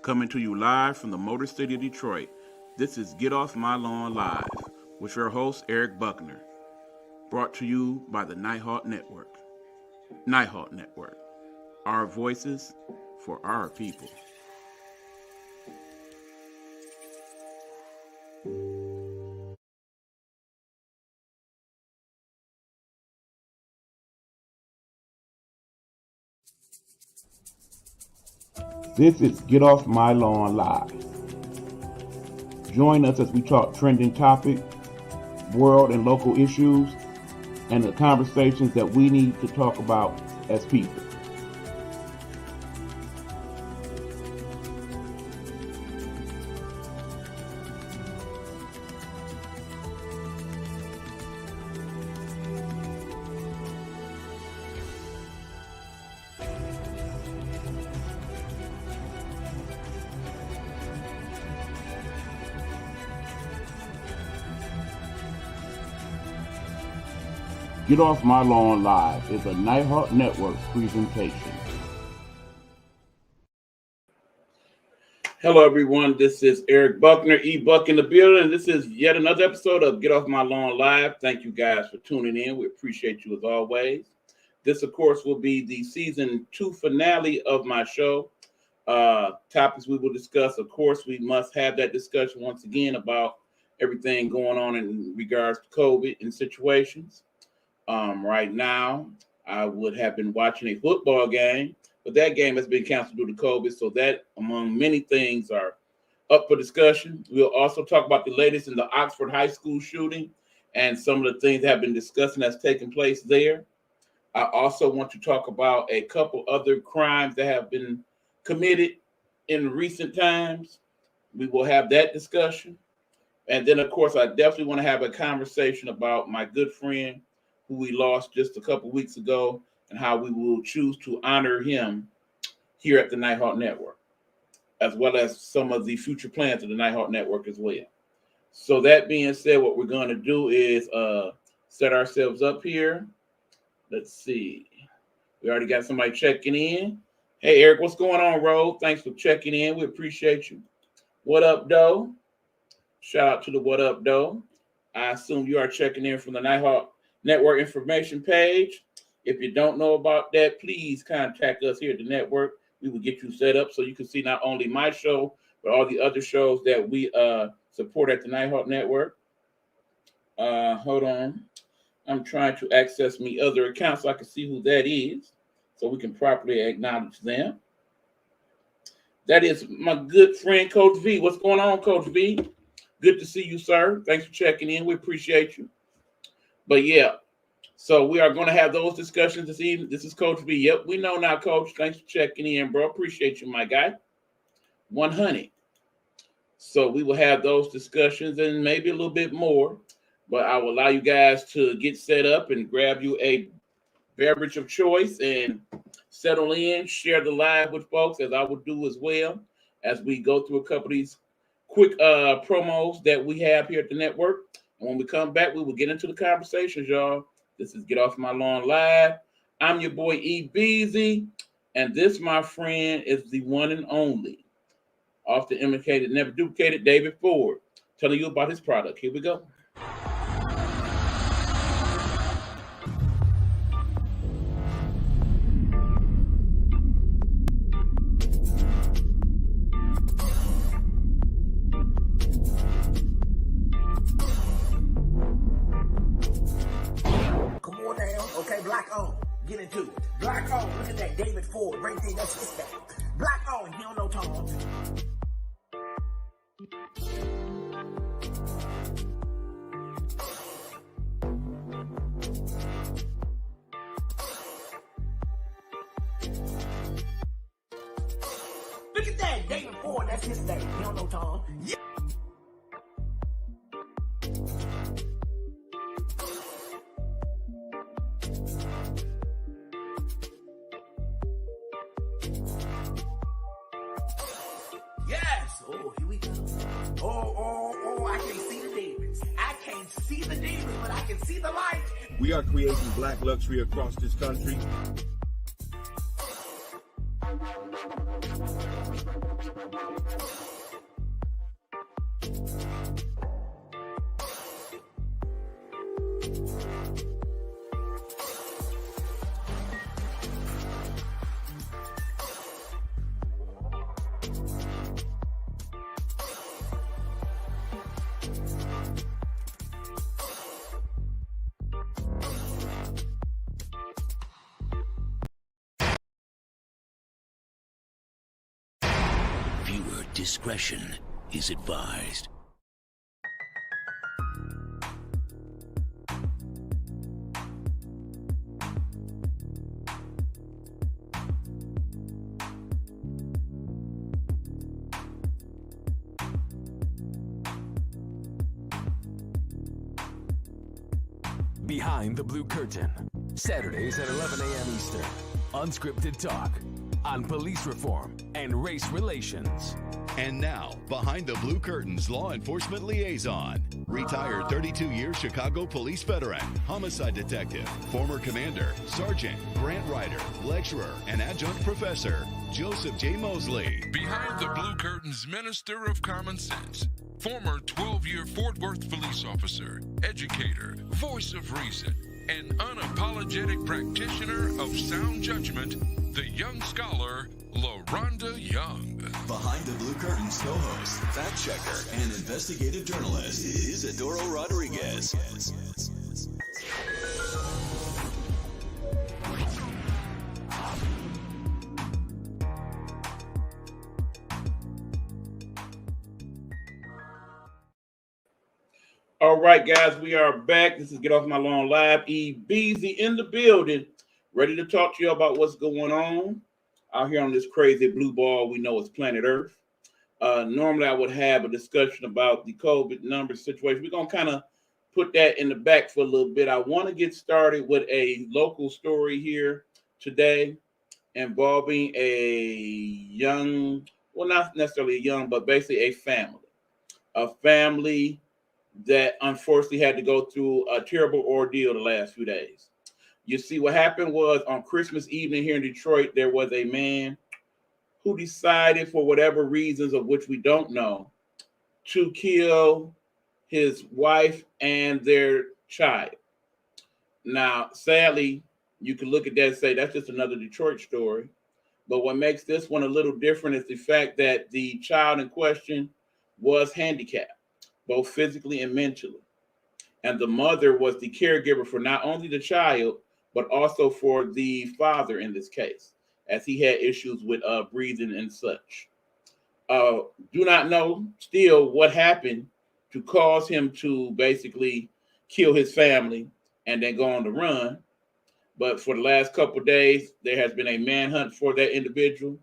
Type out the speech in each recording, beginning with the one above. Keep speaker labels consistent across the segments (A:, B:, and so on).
A: Coming to you live from the Motor City of Detroit, this is Get Off My Lawn Live with your host, Eric Buckner. Brought to you by the Nighthawk Network. Nighthawk Network. Our voices for our people. This is Get Off My Lawn Live. Join us as we talk trending topics, world and local issues, and the conversations that we need to talk about as people. Get Off My Lawn Live is a Nighthawk Network presentation. Hello, everyone. This is Eric Buckner, E-Buck in the building. This is yet another episode of Get Off My Lawn Live. Thank you guys for tuning in. We appreciate you as always. This, of course, will be the season 2 finale of my show. Topics we will discuss. Of course, we must have that discussion once again about everything going on in regards to COVID and situations. Right now, I would have been watching a football game, but that game has been canceled due to COVID. So that, among many things, are up for discussion. We'll also talk about the latest in the Oxford High School shooting and some of the things that have been discussed and that's taken place there. I also want to talk about a couple other crimes that have been committed in recent times. We will have that discussion. And then, of course, I definitely want to have a conversation about my good friend who we lost just a couple weeks ago, and how we will choose to honor him here at the Nighthawk Network, as well as some of the future plans of the Nighthawk Network as well. So that being said, what we're going to do is set ourselves up here. Let's see. We already got somebody checking in. Hey, Eric, what's going on, Ro? Thanks for checking in. We appreciate you. What up, Doe? Shout out to the What Up, Doe. I assume you are checking in from the Nighthawk Network information page. If you don't know about that, please contact us here at the network. We will get you set up so you can see not only my show, but all the other shows that we support at the Nighthawk Network. Hold on. I'm trying to access me other accounts so I can see who that is, so we can properly acknowledge them. That is my good friend, Coach V. What's going on, Coach V? Good to see you, sir. Thanks for checking in. We appreciate you. But yeah, so we are going to have those discussions this evening. This is Coach V. Yep, we know now, Coach. Thanks for checking in, bro. Appreciate you, my guy. 100. So we will have those discussions and maybe a little bit more. But I will allow you guys to get set up and grab you a beverage of choice and settle in, share the live with folks, as I will do as well, as we go through a couple of these quick promos that we have here at the network. And when we come back, we will get into the conversations, y'all. This is Get Off My Lawn Live. I'm your boy E Beezy, and this, my friend, is the one and only, often imitated, never duplicated, David Ford, telling you about his product. Here we go.
B: Get into it. Black on, look at that David Ford right there. That's his thing. Black on, he don't know Tom. Look at that David Ford. That's his thing. He don't know Tom. Yeah. Oh, here we go. Oh, I can see the demons. I can't see the demons, but I can see the light.
C: We are creating black luxury across this country.
D: Viewer discretion is advised.
E: Behind the Blue Curtain, Saturdays at 11 a.m. Eastern. Unscripted talk on police reform and race relations.
F: And now, Behind the Blue Curtain's law enforcement liaison, retired 32-year Chicago police veteran, homicide detective, former commander, sergeant, grant writer, lecturer, and adjunct professor, Joseph J. Mosley.
G: Behind the Blue Curtain's minister of common sense, former 12-year Fort Worth police officer, educator, voice of reason, and unapologetic practitioner of sound judgment, the young scholar, LaRonda Young.
H: Behind the Blue Curtain's co-host, fact checker, and investigative journalist is Isidoro Rodriguez.
A: All right, guys, we are back. This is Get Off My Lawn Live. E. Beezy in the building, ready to talk to you about what's going on out here on this crazy blue ball we know is planet Earth. Normally, I would have a discussion about the COVID number situation. We're going to kind of put that in the back for a little bit. I want to get started with a local story here today involving a young, well, not necessarily a young, but basically a family that unfortunately had to go through a terrible ordeal the last few days. You see, what happened was on Christmas evening here in Detroit, there was a man who decided, for whatever reasons of which we don't know, to kill his wife and their child. Now, sadly, you can look at that and say that's just another Detroit story. But what makes this one a little different is the fact that the child in question was handicapped, both physically and mentally. And the mother was the caregiver for not only the child, but also for the father in this case, as he had issues with breathing and such. Do not know still what happened to cause him to basically kill his family and then go on the run. But for the last couple of days, there has been a manhunt for that individual.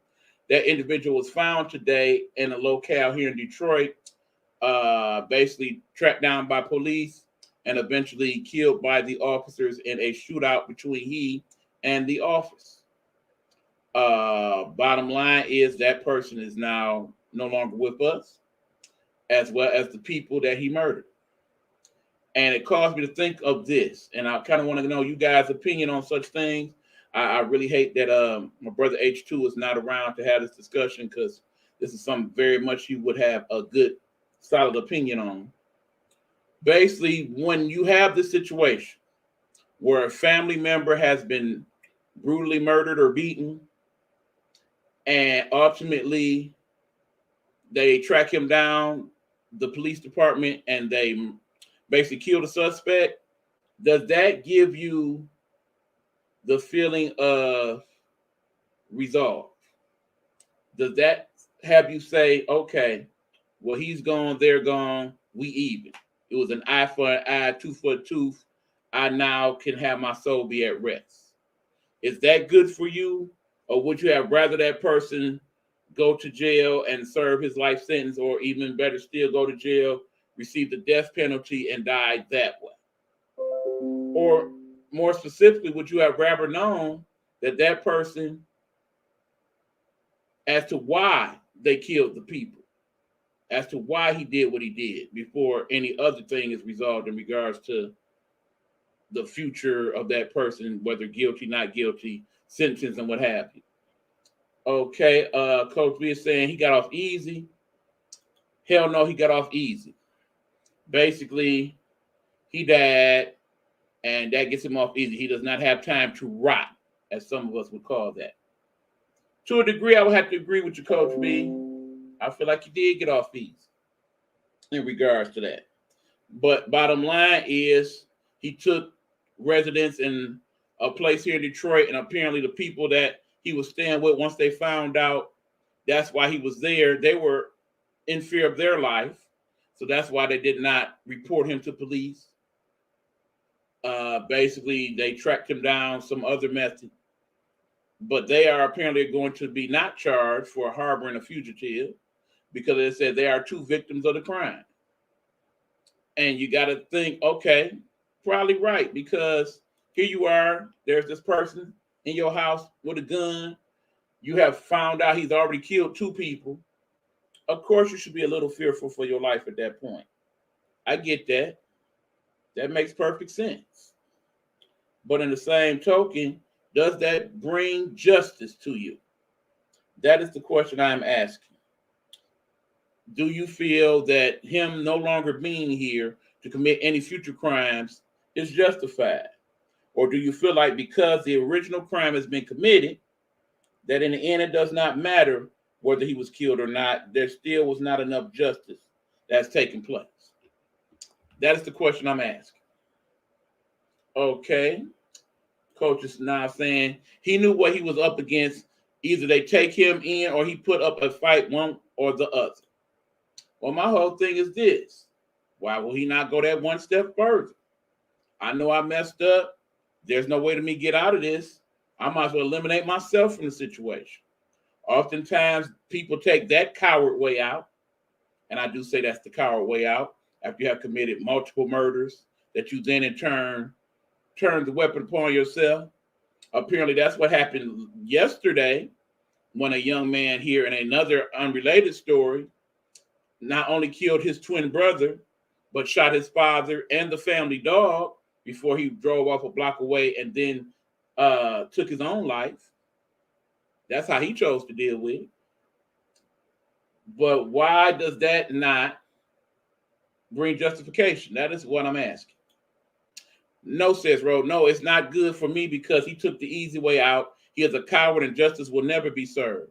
A: That individual was found today in a locale here in Detroit, basically tracked down by police and eventually killed by the officers in a shootout between he and the office. Bottom line is that person is now no longer with us, as well as the people that he murdered. And it caused me to think of this, and I kind of want to know you guys' opinion on such things. I really hate that my brother H2 is not around to have this discussion, because this is something very much he would have a good, solid opinion on. Basically, when you have this situation where a family member has been brutally murdered or beaten, and ultimately they track him down, the police department, and they basically kill the suspect, does that give you the feeling of resolve? Does that have you say, okay, well, he's gone, they're gone, we even? It was an eye for an eye, tooth for a tooth. I now can have my soul be at rest. Is that good for you? Or would you have rather that person go to jail and serve his life sentence, or even better still, go to jail, receive the death penalty, and die that way? Or more specifically, would you have rather known that that person, as to why they killed the people, as to why he did what he did, before any other thing is resolved in regards to the future of that person, whether guilty, not guilty, sentence, and what have you? Okay, Coach B is saying he got off easy. Hell no, he got off easy. Basically, he died and that gets him off easy. He does not have time to rot, as some of us would call that. To a degree, I would have to agree with you, Coach B. I feel like he did get off easy in regards to that. But bottom line is he took residence in a place here in Detroit, and apparently the people that he was staying with, once they found out that's why he was there, they were in fear of their life. So that's why they did not report him to police. Basically, they tracked him down some other method. But they are apparently going to be not charged for harboring a fugitive because they said they are two victims of the crime. And you got to think, okay, probably right, because here you are, there's this person in your house with a gun. You have found out he's already killed two people. Of course, you should be a little fearful for your life at that point. I get that. That makes perfect sense. But in the same token, does that bring justice to you? That is the question I'm asking. Do you feel that him no longer being here to commit any future crimes is justified? Or do you feel like because the original crime has been committed, that in the end it does not matter whether he was killed or not, there still was not enough justice that's taken place? That is the question I'm asking. Okay. Coach is now saying he knew what he was up against. Either they take him in or he put up a fight, one or the other. Well, my whole thing is this. Why will he not go that one step further? I know I messed up. There's no way to me get out of this. I might as well eliminate myself from the situation. Oftentimes, people take that coward way out, and I do say that's the coward way out, after you have committed multiple murders, that you then in turn the weapon upon yourself. Apparently, that's what happened yesterday when a young man here in another unrelated story not only killed his twin brother, but shot his father and the family dog before he drove off a block away and then took his own life. That's how he chose to deal with it. But why does that not bring justification? That is what I'm asking. No, says Rhodes. No, it's not good for me because he took the easy way out. He is a coward and justice will never be served.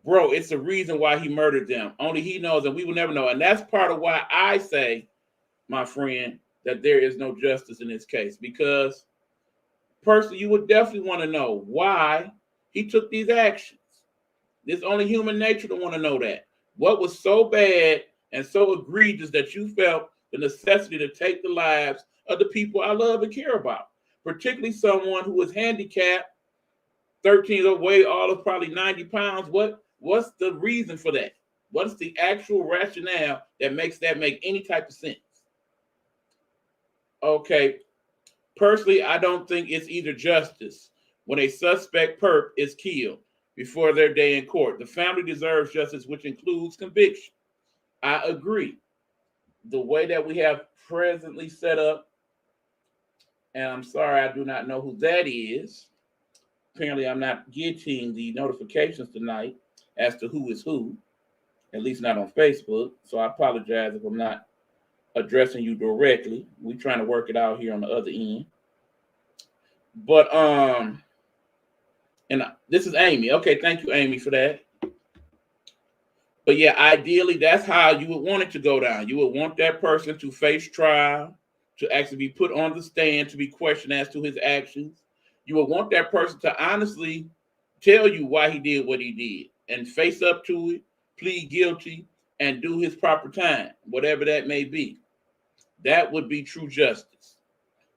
A: Bro, it's the reason why he murdered them. Only he knows, and we will never know. And that's part of why I say, my friend, that there is no justice in this case. Because personally, you would definitely want to know why he took these actions. It's only human nature to want to know that. What was so bad and so egregious that you felt the necessity to take the lives of the people I love and care about, particularly someone who is handicapped, 13 years old, weigh all of probably 90 pounds. What's the reason for that? What's the actual rationale that makes that make any type of sense? Okay, personally, I don't think it's either justice when a suspect perp is killed before their day in court. The family deserves justice, which includes conviction. I agree. The way that we have presently set up, and I'm sorry, I do not know who that is. Apparently, I'm not getting the notifications tonight as to who is who, at least not on Facebook. So I apologize if I'm not addressing you directly. We're trying to work it out here on the other end. But and this is Amy. Okay, thank you, Amy, for that. But yeah, ideally, that's how you would want it to go down. You would want that person to face trial, to actually be put on the stand, to be questioned as to his actions. You would want that person to honestly tell you why he did what he did and face up to it, plead guilty, and do his proper time, whatever that may be. That would be true justice.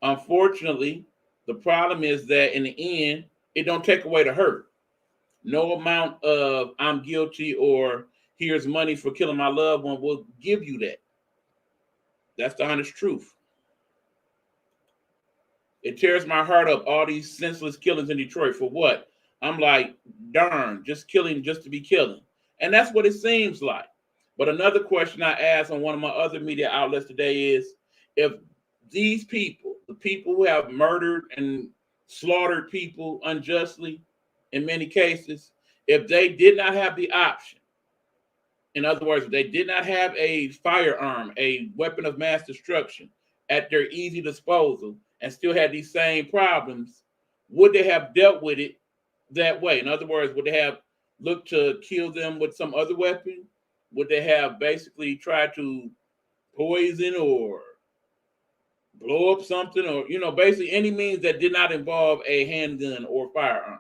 A: Unfortunately, the problem is that in the end, it don't take away the hurt. No amount of I'm guilty or here's money for killing my loved one will give you that. That's the honest truth. It tears my heart up, all these senseless killings in Detroit. For what? I'm like, darn, just killing just to be killing. And that's what it seems like. But another question I asked on one of my other media outlets today is, if these people, the people who have murdered and slaughtered people unjustly, in many cases, if they did not have the option, in other words, if they did not have a firearm, a weapon of mass destruction, at their easy disposal and still had these same problems, would they have dealt with it that way? In other words, would they have looked to kill them with some other weapon? Would they have basically tried to poison or blow up something, or basically any means that did not involve a handgun or firearm?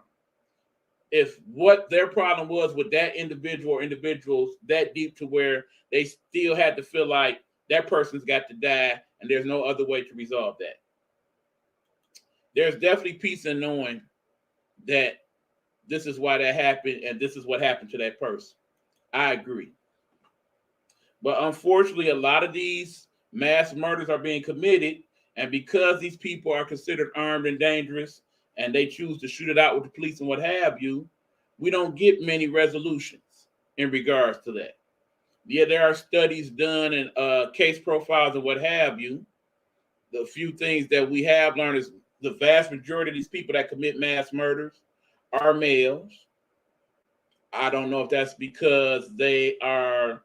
A: If what their problem was with that individual or individuals that deep to where they still had to feel like that person's got to die and there's no other way to resolve that. There's definitely peace in knowing that this is why that happened and this is what happened to that person. I agree. But unfortunately, a lot of these mass murders are being committed, and because these people are considered armed and dangerous, and they choose to shoot it out with the police and what have you, we don't get many resolutions in regards to that. Yeah, there are studies done and case profiles and what have you. The few things that we have learned is the vast majority of these people that commit mass murders are males. I don't know if that's because they are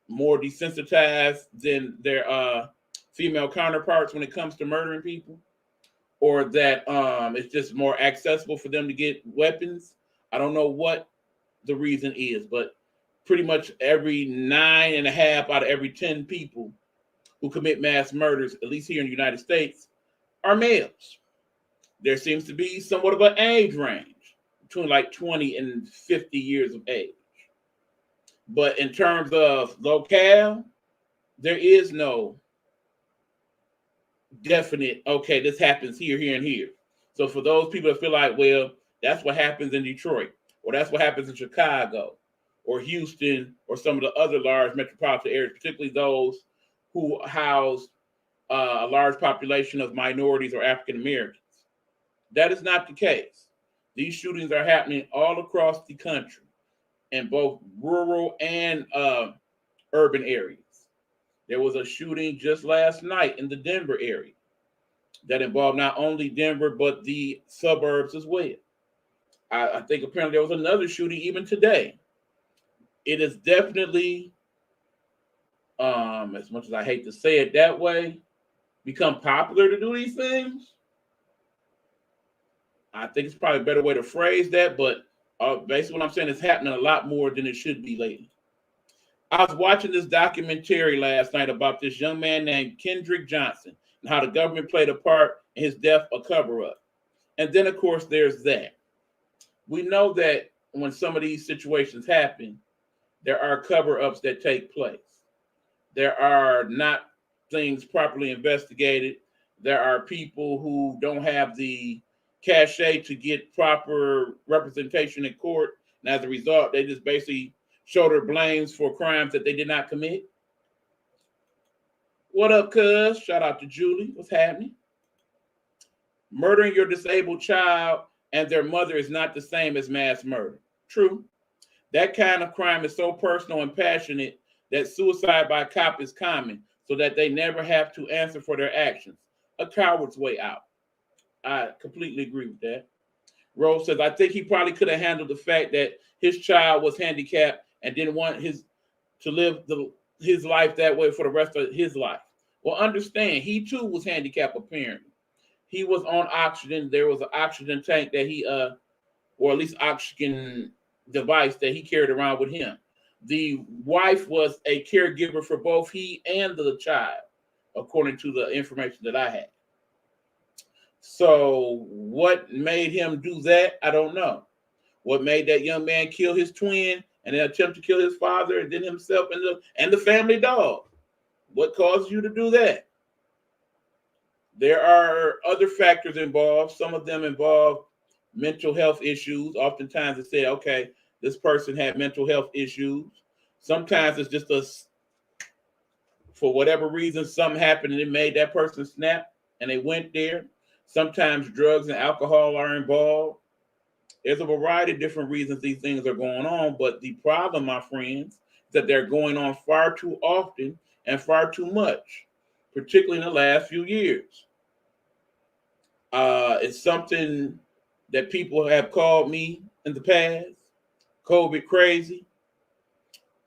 A: more desensitized than their female counterparts when it comes to murdering people, or that it's just more accessible for them to get weapons. I don't know what the reason is, but pretty much every 9.5 out of every 10 people who commit mass murders, at least here in the United States, are males. There seems to be somewhat of an age range between like 20 and 50 years of age. But in terms of locale, there is no definite, okay, this happens here, here, and here. So for those people that feel like, well, that's what happens in Detroit, or that's what happens in Chicago, or Houston, or some of the other large metropolitan areas, particularly those who house a large population of minorities or African Americans. That is not the case. These shootings are happening all across the country in both rural and urban areas. There was a shooting just last night in the Denver area that involved not only Denver, but the suburbs as well. I think apparently there was another shooting even today. It is definitely, as much as I hate to say it that way, become popular to do these things. I think it's probably a better way to phrase that, but basically what I'm saying is happening a lot more than it should be lately. I was watching this documentary last night about this young man named Kendrick Johnson and how the government played a part in his death, a cover-up. And then, of course, there's that. We know that when some of these situations happen, there are cover-ups that take place. There are not things properly investigated. There are people who don't have the cachet to get proper representation in court. And as a result, they just basically shoulder blames for crimes that they did not commit. What up, cuz? Shout out to Julie. What's happening? Murdering your disabled child and their mother is not the same as mass murder. True. That kind of crime is so personal and passionate that suicide by cop is common, so that they never have to answer for their actions. A coward's way out. I completely agree with that. Rose says, I think he probably could have handled the fact that his child was handicapped and didn't want to live his life that way for the rest of his life. Well, understand, he too was handicapped apparently. He was on oxygen. There was an oxygen tank that he, or at least oxygen device that he carried around with him. The wife was a caregiver for both he and the child, according to the information that I had. So what made him do that? I don't know. What made that young man kill his twin and then attempt to kill his father and then himself and the family dog? What caused you to do that? There are other factors involved. Some of them involve mental health issues. Oftentimes they say, okay, this person had mental health issues. Sometimes it's just for whatever reason, something happened and it made that person snap and they went there. Sometimes drugs and alcohol are involved. There's a variety of different reasons these things are going on, but the problem, my friends, is that they're going on far too often and far too much, particularly in the last few years. It's something that people have called me in the past, COVID crazy.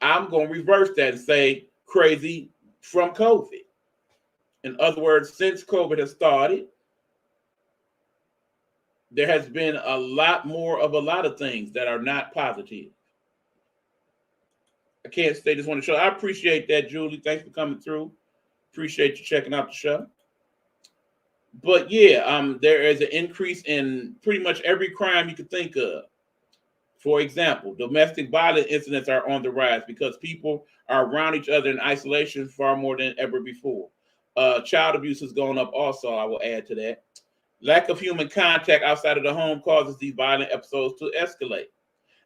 A: I'm going to reverse that and say crazy from COVID. In other words, since COVID has started, there has been a lot more of a lot of things that are not positive. I can't stay this one to show. I appreciate that, Julie. Thanks for coming through. Appreciate you checking out the show. But yeah, there is an increase in pretty much every crime you could think of. For example, domestic violence incidents are on the rise because people are around each other in isolation far more than ever before. Child abuse has gone up also, I will add to that. Lack of human contact outside of the home causes these violent episodes to escalate.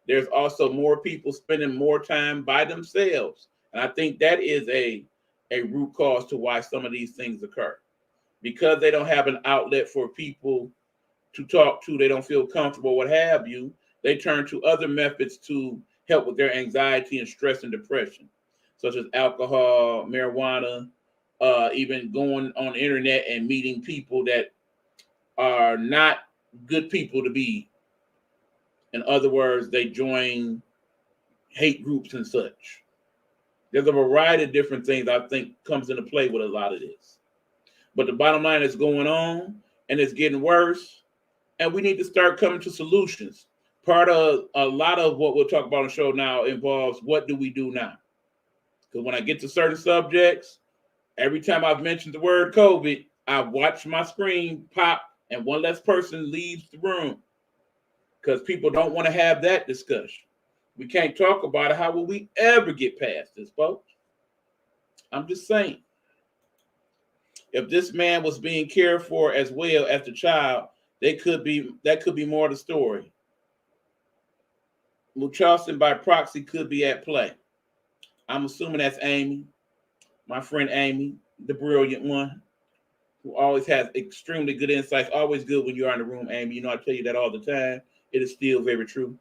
A: There's also more people spending more time by themselves. And I think that is a root cause to why some of these things occur. Because they don't have an outlet for people to talk to, they don't feel comfortable, what have you, they turn to other methods to help with their anxiety and stress and depression, such as alcohol, marijuana, even going on the internet and meeting people that are not good people to be. In other words, they join hate groups and such. There's a variety of different things I think comes into play with a lot of this. But the bottom line is going on and it's getting worse. And we need to start coming to solutions. Part of a lot of what we'll talk about on the show now involves what do we do now? Because when I get to certain subjects, every time I've mentioned the word COVID, I watch my screen pop and one less person leaves the room because people don't want to have that discussion. We can't talk about it. How will we ever get past this, folks? I'm just saying. If this man was being cared for as well as the child, that could be more of the story. Charleston by proxy could be at play. I'm assuming that's Amy, my friend Amy, the brilliant one, who always has extremely good insights. Always good when you're in the room, Amy. You know, I tell you that all the time. It is still very true.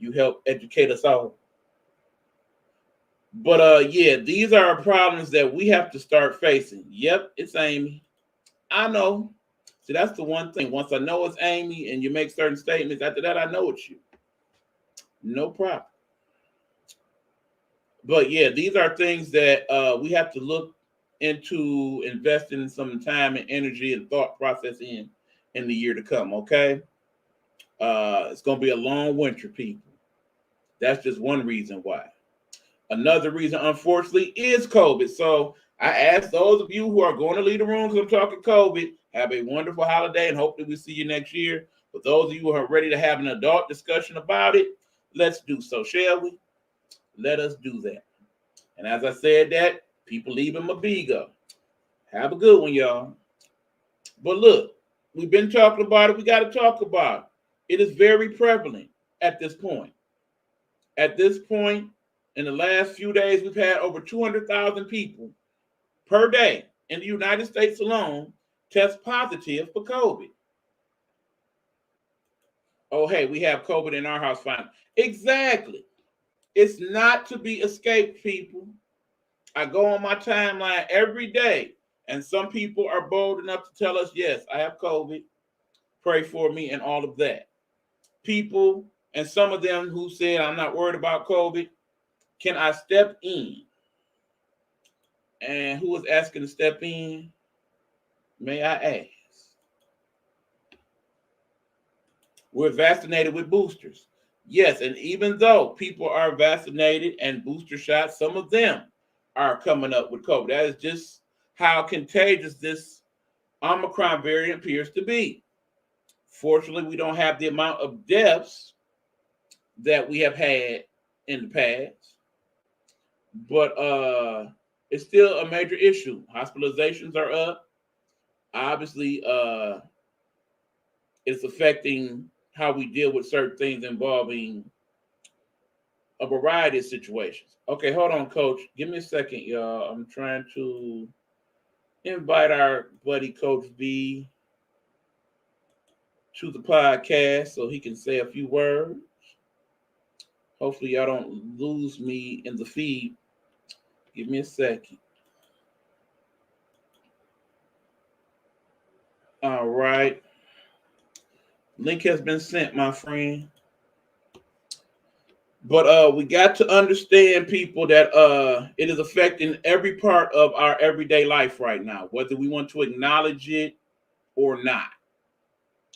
A: You help educate us all. But yeah, these are problems that we have to start facing. Yep, it's Amy. I know. See, that's the one thing. Once I know it's Amy and you make certain statements, after that, I know it's you. No problem. But yeah, these are things that we have to look into investing some time and energy and thought process in the year to come, okay? It's going to be a long winter, people. That's just one reason why. Another reason, unfortunately, is COVID. So I ask those of you who are going to leave the room because I'm talking COVID, have a wonderful holiday and hopefully we'll see you next year. For those of you who are ready to have an adult discussion about it, let's do so, shall we? Let us do that. And as I said that, people leaving my bigo. Have a good one, y'all. But look, we've been talking about it. We got to talk about it. It is very prevalent at this point. At this point, in the last few days, we've had over 200,000 people per day in the United States alone test positive for COVID. Oh, hey, we have COVID in our house finally. Exactly. It's not to be escaped, people. I go on my timeline every day, and some people are bold enough to tell us, yes, I have COVID. Pray for me and all of that. People, and some of them who said, I'm not worried about COVID. Can I step in? And who was asking to step in? May I ask? We're vaccinated with boosters. Yes, and even though people are vaccinated and booster shots, some of them are coming up with COVID. That is just how contagious this Omicron variant appears to be. Fortunately, we don't have the amount of deaths that we have had in the past. But it's still a major issue. Hospitalizations are up. Obviously, it's affecting how we deal with certain things involving a variety of situations. Okay, hold on, Coach. Give me a second, y'all. I'm trying to invite our buddy, Coach B, to the podcast so he can say a few words. Hopefully, y'all don't lose me in the feed. Give me a second. All right. Link has been sent, my friend. But we got to understand, people, that it is affecting every part of our everyday life right now, whether we want to acknowledge it or not.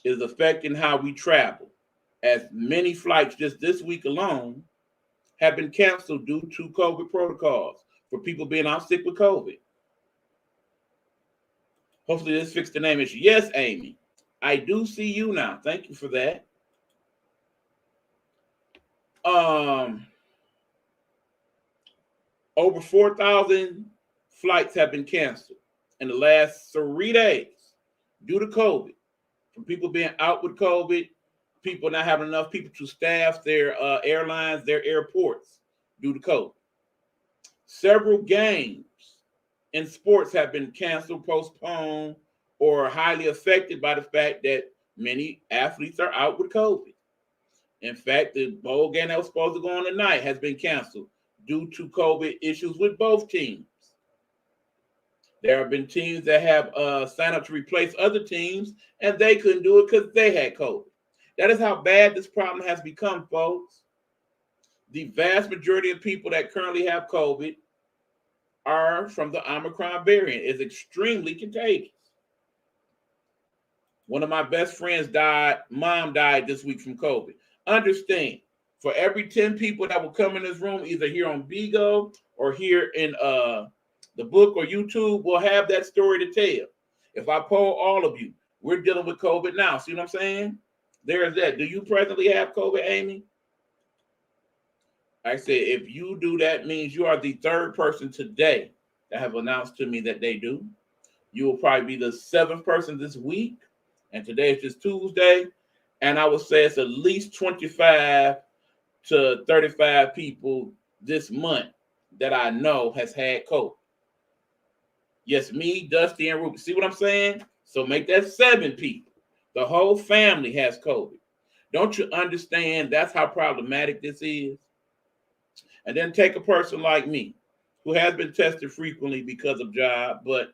A: It is affecting how we travel, as many flights just this week alone have been canceled due to COVID protocols for people being out sick with COVID. Hopefully this fixed the name issue. Yes, Amy, I do see you now. Thank you for that. Over 4,000 flights have been canceled in the last 3 days due to COVID, from people being out with COVID, people not having enough people to staff their airlines, their airports due to COVID. Several games in sports have been canceled, postponed, or highly affected by the fact that many athletes are out with COVID. In fact, the bowl game that was supposed to go on tonight has been canceled due to COVID issues with both teams. There have been teams that have signed up to replace other teams, and they couldn't do it because they had COVID. That is how bad this problem has become, folks. The vast majority of people that currently have COVID are from the Omicron variant. It's extremely contagious. One of my best friends mom died this week from COVID. Understand, for every 10 people that will come in this room, either here on Bigo or here in the book or YouTube, will have that story to tell. If I poll all of you, we're dealing with COVID now. See what I'm saying? There's that. Do you presently have COVID, Amy? I said, if you do, that means you are the third person today that have announced to me that they do. You will probably be the 7th person this week. And today is just Tuesday. And I would say it's at least 25 to 35 people this month that I know has had COVID. Yes, me, Dusty, and Ruby. See what I'm saying? So make that 7 people. The whole family has COVID. Don't you understand that's how problematic this is? And then take a person like me, who has been tested frequently because of job, but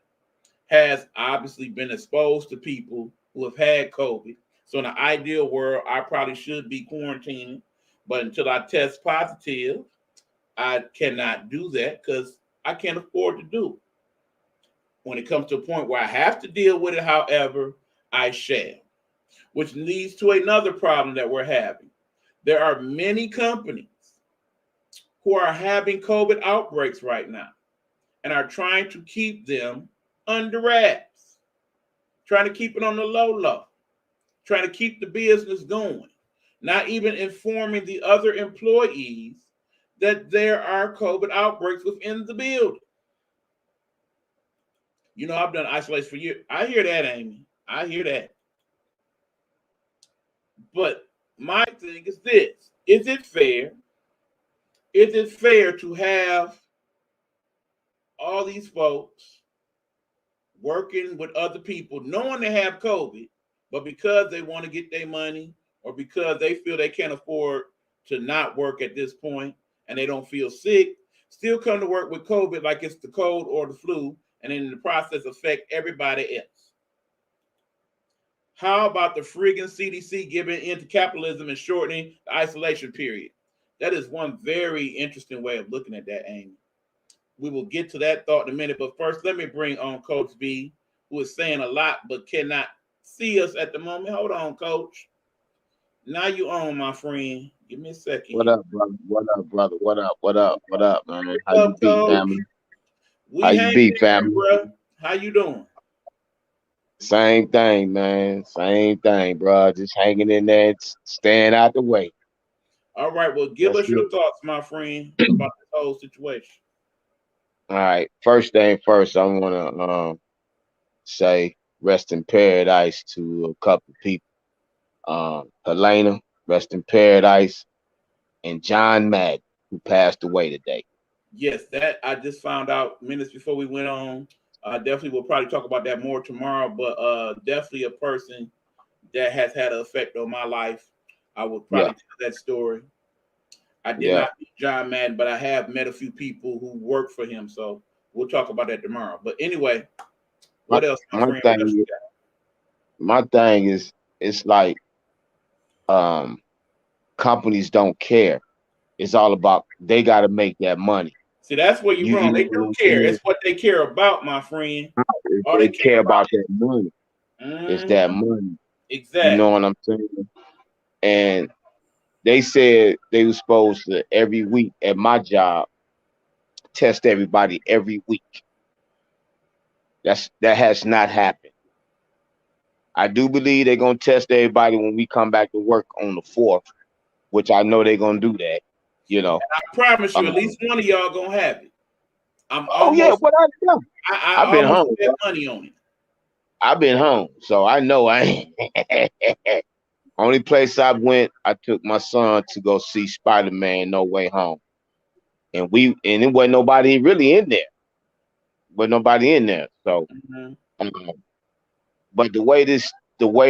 A: has obviously been exposed to people who have had COVID. So in the ideal world, I probably should be quarantining, but until I test positive, I cannot do that because I can't afford to do it. When it comes to a point where I have to deal with it, however, I shall. Which leads to another problem that we're having. There are many companies who are having COVID outbreaks right now and are trying to keep them under wraps, trying to keep it on the low, trying to keep the business going, not even informing the other employees that there are COVID outbreaks within the building. You know, I've done isolation for years. I hear that, Amy. I hear that. But my thing is this. Is it fair? Is it fair to have all these folks working with other people, knowing they have COVID, but because they want to get their money or because they feel they can't afford to not work at this point and they don't feel sick, still come to work with COVID like it's the cold or the flu, and in the process affect everybody else? How about the friggin' CDC giving in to capitalism and shortening the isolation period? That is one very interesting way of looking at that, Amy. We will get to that thought in a minute, but first let me bring on Coach B, who is saying a lot but cannot see us at the moment. Hold on, Coach. Now you on, my friend. Give me a second.
I: What up, brother? What up, brother? What up? What up? What up, man? How you be,
A: Coach?
I: family?
A: We
I: How you be, family?
A: Bro. How you doing?
I: Same thing, man. Same thing, bro. Just hanging in there, staying out the way.
A: All right. Well, give us your thoughts, my friend, about this whole situation.
I: All right. First thing first, I want to say rest in paradise to a couple people. Helena, rest in paradise, and John Madden, who passed away today.
A: Yes, that I just found out minutes before we went on. Definitely we'll probably talk about that more tomorrow, but definitely a person that has had an effect on my life. I would probably tell that story. I did not meet John Madden, but I have met a few people who work for him, so we'll talk about that tomorrow. But anyway, what else, my friend? What else you got?
I: My thing is, it's like companies don't care It's all about they got to make that money.
A: See, that's where you're wrong.
I: You
A: They
I: know what
A: do
I: I'm
A: care.
I: saying?
A: It's what they care about, my friend. All
I: They
A: they care
I: care
A: about
I: about that money. It's that money. You know
A: exactly.
I: what I'm saying? And they said they were supposed to every week at my job test everybody every week. That has not happened. I do believe they're gonna test everybody when we come back to work on the 4th, which I know they're gonna do that. You know.
A: I promise you, at
I: Um,
A: least one of y'all gonna have it. I'm
I: oh yeah,
A: almost.
I: what I know.
A: I
I: I've been
A: almost
I: home.
A: bet money on it.
I: I've been home, so I know I ain't. Only place I went, I took my son to go see Spider-Man No Way Home. And it wasn't nobody really in there. Wasn't nobody in there. So
A: Mhm.
I: um, but the way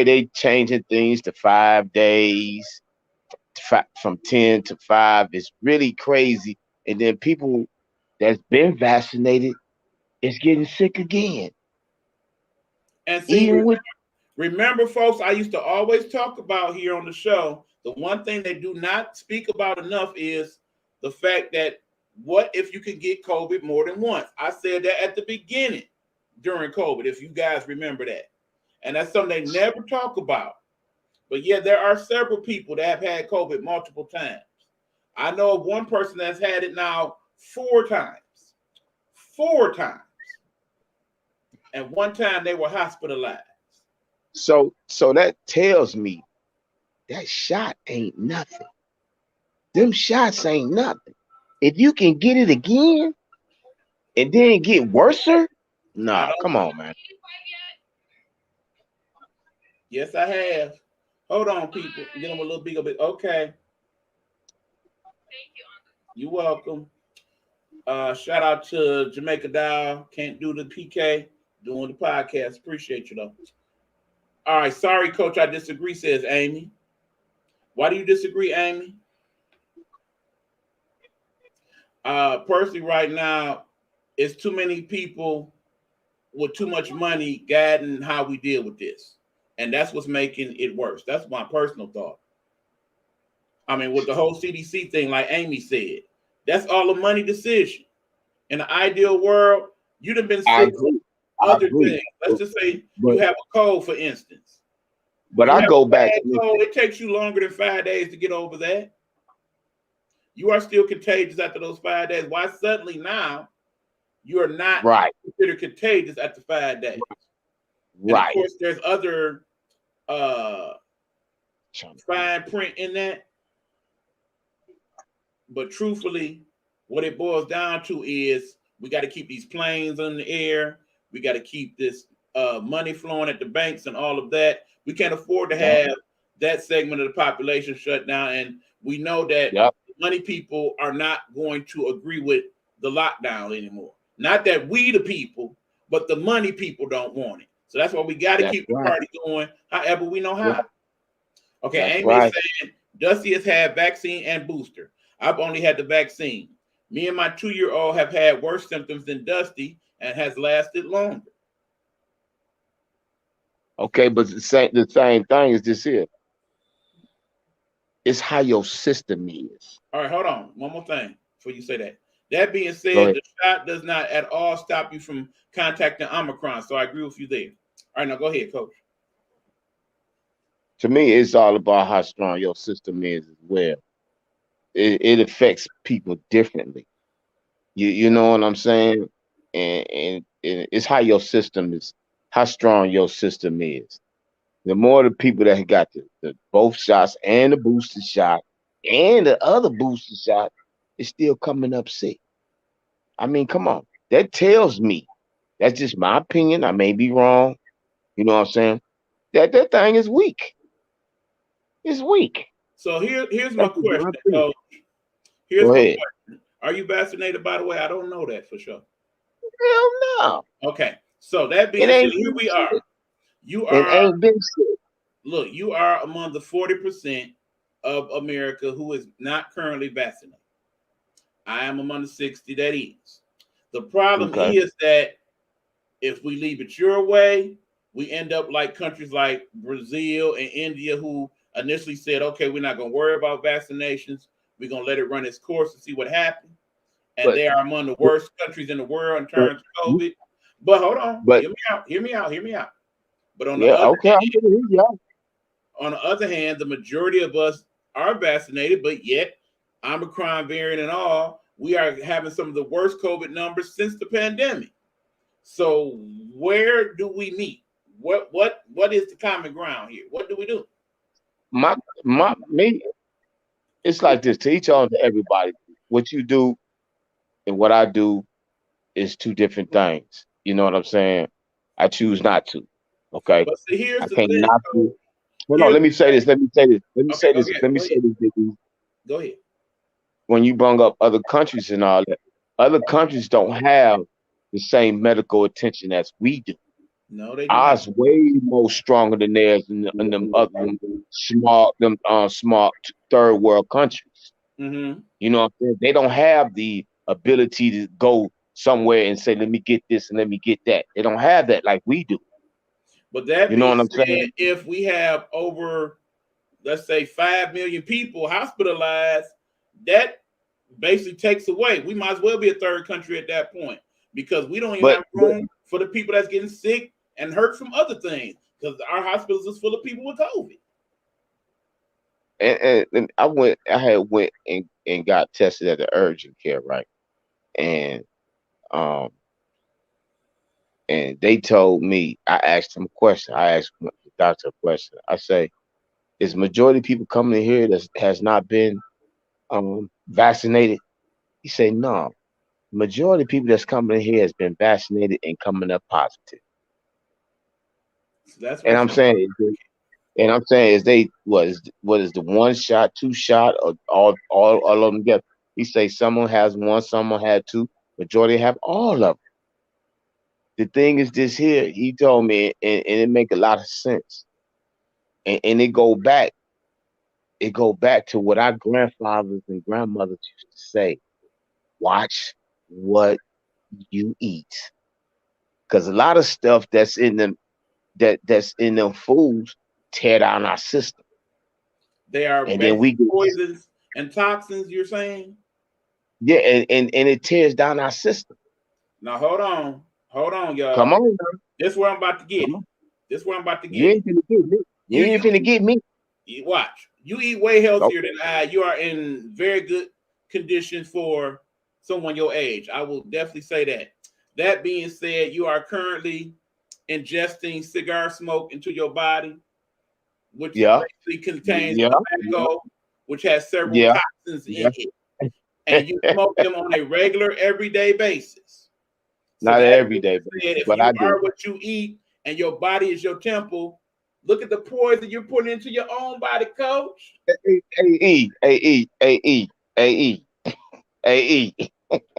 I: they changing things to 5 days, from 10 to 5 is really crazy. And then people that's been vaccinated is getting sick again.
A: And see,
I: Even with
A: remember, folks, I used to always talk about here on the show. The one thing they do not speak about enough is the fact that what if you could get COVID more than once? I said that at the beginning during COVID, if you guys remember that. And that's something they never talk about. But yeah, there are several people that have had COVID multiple times. I know of one person that's had it now 4 times. 4 times. And one time they were hospitalized.
I: so that tells me that shot ain't nothing. Them shots ain't nothing. If you can get it again and then get worser, nah, come on, man.
A: Yes, I have. Hold on, people. Get them a little bigger bit. Okay. Thank you, Uncle. You're welcome. Shout out to Jamaica Dow. Can't do the PK. Doing the podcast. Appreciate you though. All right. Sorry, Coach. I disagree, says Amy. Why do you disagree, Amy? Personally, right now, it's too many people with too much money guiding how we deal with this. And that's what's making it worse. That's my personal thought. I mean, with the whole CDC thing, like Amy said, that's all a money decision. In the ideal world, you'd have been
I: I
A: sick with
I: agree. I
A: other
I: agree.
A: things. Let's just say you
I: But
A: have a cold, for instance.
I: but
A: You
I: I
A: have
I: go
A: a
I: back
A: bad
I: to
A: cold, it takes you longer than 5 days to get over that. You are still contagious after those 5 days. Why suddenly now you are not
I: right,
A: considered contagious after 5 days? And of
I: right.
A: course, there's other fine print in that. But truthfully, what it boils down to is we got to keep these planes in the air. We got to keep this money flowing at the banks and all of that. We can't afford to have that segment of the population shut down. And we know that money people are not going to agree with the lockdown anymore. Not that we, the people, but the money people don't want it. So that's why we got to keep the party going however we know how. Okay,
I: That's
A: Amy is saying Dusty has had vaccine and booster. I've only had the vaccine. Me and my 2-year-old have had worse symptoms than Dusty and has lasted longer.
I: Okay, but the same thing is this here. It's how your system is.
A: All right, hold on. One more thing before you say that. That being said, the shot does not at all stop you from contacting Omicron. So I agree with you there. All right, now go ahead, Coach.
I: To me, it's all about how strong your system is as well. It affects people differently. You know what I'm saying? And it's how your system is, how strong your system is. The more the people that got the both shots and the booster shot and the other booster shot is still coming up sick. I mean, come on. That tells me, that's just my opinion. I may be wrong. You know what I'm saying? That thing is weak. It's weak.
A: So here's my question.
I: Go
A: Question. Are you vaccinated, by the way? I don't know that for sure.
I: Hell no.
A: Okay. So that being said, here we are. You are.
I: It ain't been sick.
A: Look, you are among the 40% of America who is not currently vaccinated. I am among the 60 that is. The problem is that if we leave it your way, we end up like countries like Brazil and India who initially said, okay, we're not going to worry about vaccinations. We're gonna let it run its course and see what happens. And
I: But
A: they are among the worst countries in the world in
I: but
A: terms of COVID. But hold on,
I: but
A: hear me out, hear me out, hear me out. But on the
I: yeah,
A: other
I: okay, I'm gonna hear y'all.
A: on the other hand, the majority of us are vaccinated, but yet Omicron variant and all, we are having some of the worst COVID numbers since the pandemic. So where do we meet? What is the common ground here? What do we do?
I: My me, it's like this to each on to everybody. What you do and what I do is two different things. You know what I'm saying? I choose not to. Okay.
A: But see, here's
I: I
A: the
I: can't
A: thing.
I: not do. Hold on,
A: Here's
I: let me say
A: the
I: this. Let me say this. Let me
A: thing. Okay,
I: say this.
A: okay,
I: Let me
A: go
I: say
A: ahead.
I: this, Biggie.
A: Go ahead.
I: When you bring up other countries and all that, other countries don't have the same medical attention as we do.
A: No, they do not.
I: Ours way more stronger than theirs in them other small third world countries.
A: Mm-hmm.
I: You know what I'm saying? They don't have the ability to go somewhere and say, let me get this and let me get that. They don't have that like we do.
A: But that
I: You know
A: being
I: what I'm
A: said,
I: saying?
A: if we have over, let's say, 5 million people hospitalized, that basically takes away. We might as well be a third country at that point because we don't even
I: But
A: have room for the people that's getting sick and hurt from other things because our hospitals is full of people with COVID.
I: and I had went and got tested at the urgent care, right? And um and they told me, I asked them a question. I asked the doctor a question. I say, is majority of people coming in here that has not been vaccinated? He said, no. Majority of people that's coming in here has been vaccinated and coming up positive.
A: So that's what
I: And
A: I'm
I: I'm
A: saying.
I: saying, is they what is the one shot, two shot, or all of them together? He say someone has one, someone had two, majority have all of them. The thing is this here, he told me, and it make a lot of sense. And it go back to what our grandfathers and grandmothers used to say. Watch what you eat. Because a lot of stuff that's in them foods tear down our system.
A: They are
I: And then
A: basically
I: we get
A: poisons and toxins, you're saying?
I: yeah, and it tears down our system.
A: Now hold on,
I: Come
A: y'all.
I: on now.
A: This is where I'm about to get
I: Come
A: it.
I: on.
A: This is where I'm about to
I: You
A: get it.
I: ain't finna get me. You
A: You
I: ain't finna get me.
A: you watch. You eat way healthier
I: Okay.
A: than I. You are in very good condition for someone your age. I will definitely say that. That being said, you are currently ingesting cigar smoke into your body, which
I: Yeah.
A: basically contains
I: Yeah.
A: tobacco, which has several
I: Yeah.
A: toxins
I: Yeah.
A: in it, and you smoke them on a regular, everyday basis. So
I: Not
A: that
I: every
A: being
I: day,
A: said, if
I: but
A: you
I: I do.
A: are what you eat and your body is your temple, look at the poison you're putting into your own body, coach.
I: A-E, A-E, A-E, A-E, A-E,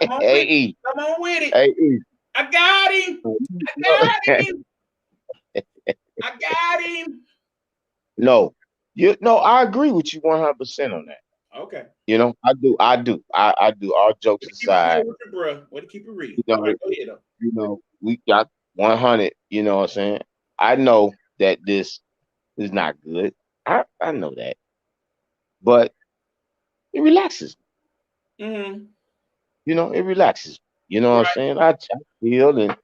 A: Come on with it.
I: A-E,
A: Come on with it.
I: A-E.
A: I got him. I got him. I got him.
I: No, I agree with you 100% on that.
A: Okay.
I: I do. All jokes
A: Way to keep it
I: aside,
A: real with your bro. Way to keep it real.
I: you
A: All right,
I: know,
A: go ahead though.
I: we got 100. You know what I'm saying? I know that this is not good. I know that, but it relaxes.
A: Mm-hmm.
I: It relaxes. You know what I'm
A: Right.
I: saying? I chill and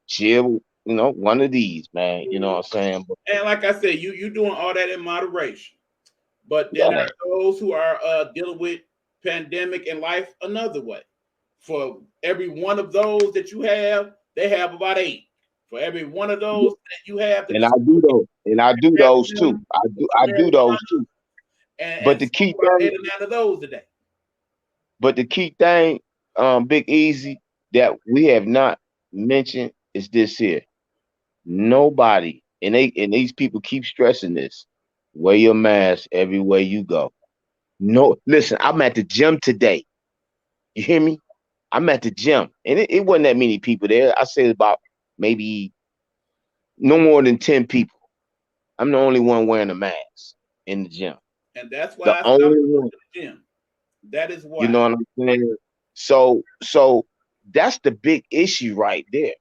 I: chill. One of these, man. You know what I'm saying? But
A: And like I said, you doing all that in moderation. But then there
I: yeah,
A: are those who are dealing with pandemic and life another way. For every one of those that you have, they have about 8. For every one of those that you have that
I: and I
A: is
I: do those, and I do those too.
A: them
I: I
A: with
I: do those
A: marijuana,
I: too. But
A: and
I: the
A: some
I: key
A: about
I: thing,
A: 8 or 9 of those today.
I: Big Easy, that we have not mentioned is this here. Nobody, and these people keep stressing this. Wear your mask everywhere you go. No, listen, I'm at the gym today. You hear me? I'm at the gym, and it wasn't that many people there. I say about maybe no more than 10 people. I'm the only one wearing a mask in the gym.
A: And that's why
I: The
A: I stopped
I: only
A: going
I: one.
A: to the gym. That is
I: You
A: why.
I: know what I'm saying? So that's the big issue right there.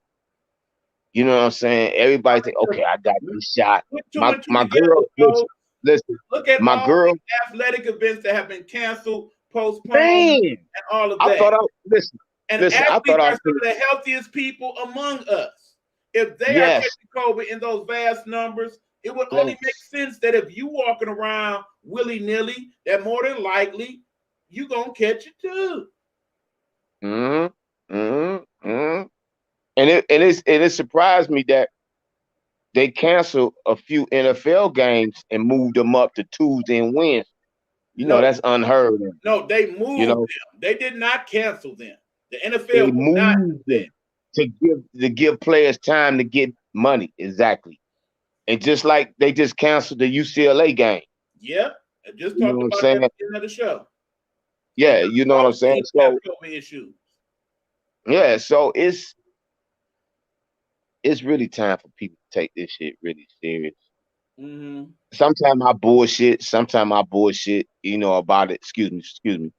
I: You know what I'm saying? Everybody think, okay, I got this shot.
A: Put two
I: My
A: and two
I: my
A: together,
I: girl, listen,
A: folks.
I: listen.
A: Look at
I: My
A: all
I: girl,
A: these athletic events that have been canceled, postponed,
I: man.
A: and all of
I: I
A: that.
I: thought I listen.
A: And
I: Listen, I
A: athletes
I: thought I
A: are
I: was
A: some of the healthiest people among us. If they are
I: yes.
A: catching COVID in those vast numbers, it would only
I: Yes.
A: make sense that if you walking around willy-nilly, that more than likely you gonna catch it too.
I: Mm-hmm. Mm-hmm. Mm-hmm. And it surprised me that they canceled a few NFL games and moved them up to Tuesday and Wednesday. You know,
A: No,
I: that's unheard of.
A: no, they moved
I: You know,
A: them. They did not cancel them. The
I: they
A: NFL would not do
I: moved
A: that.
I: them to give players time to get money. Exactly. And just like they just canceled the UCLA game.
A: Yep. I just
I: You know
A: talked
I: what I'm
A: about
I: saying?
A: that at the end of the show.
I: Yeah, you know what I'm saying?
A: Have
I: So
A: COVID issues.
I: yeah, so it's really time for people to take this shit really serious.
A: Mm-hmm.
I: Sometimes I bullshit, you know, about it. Excuse me.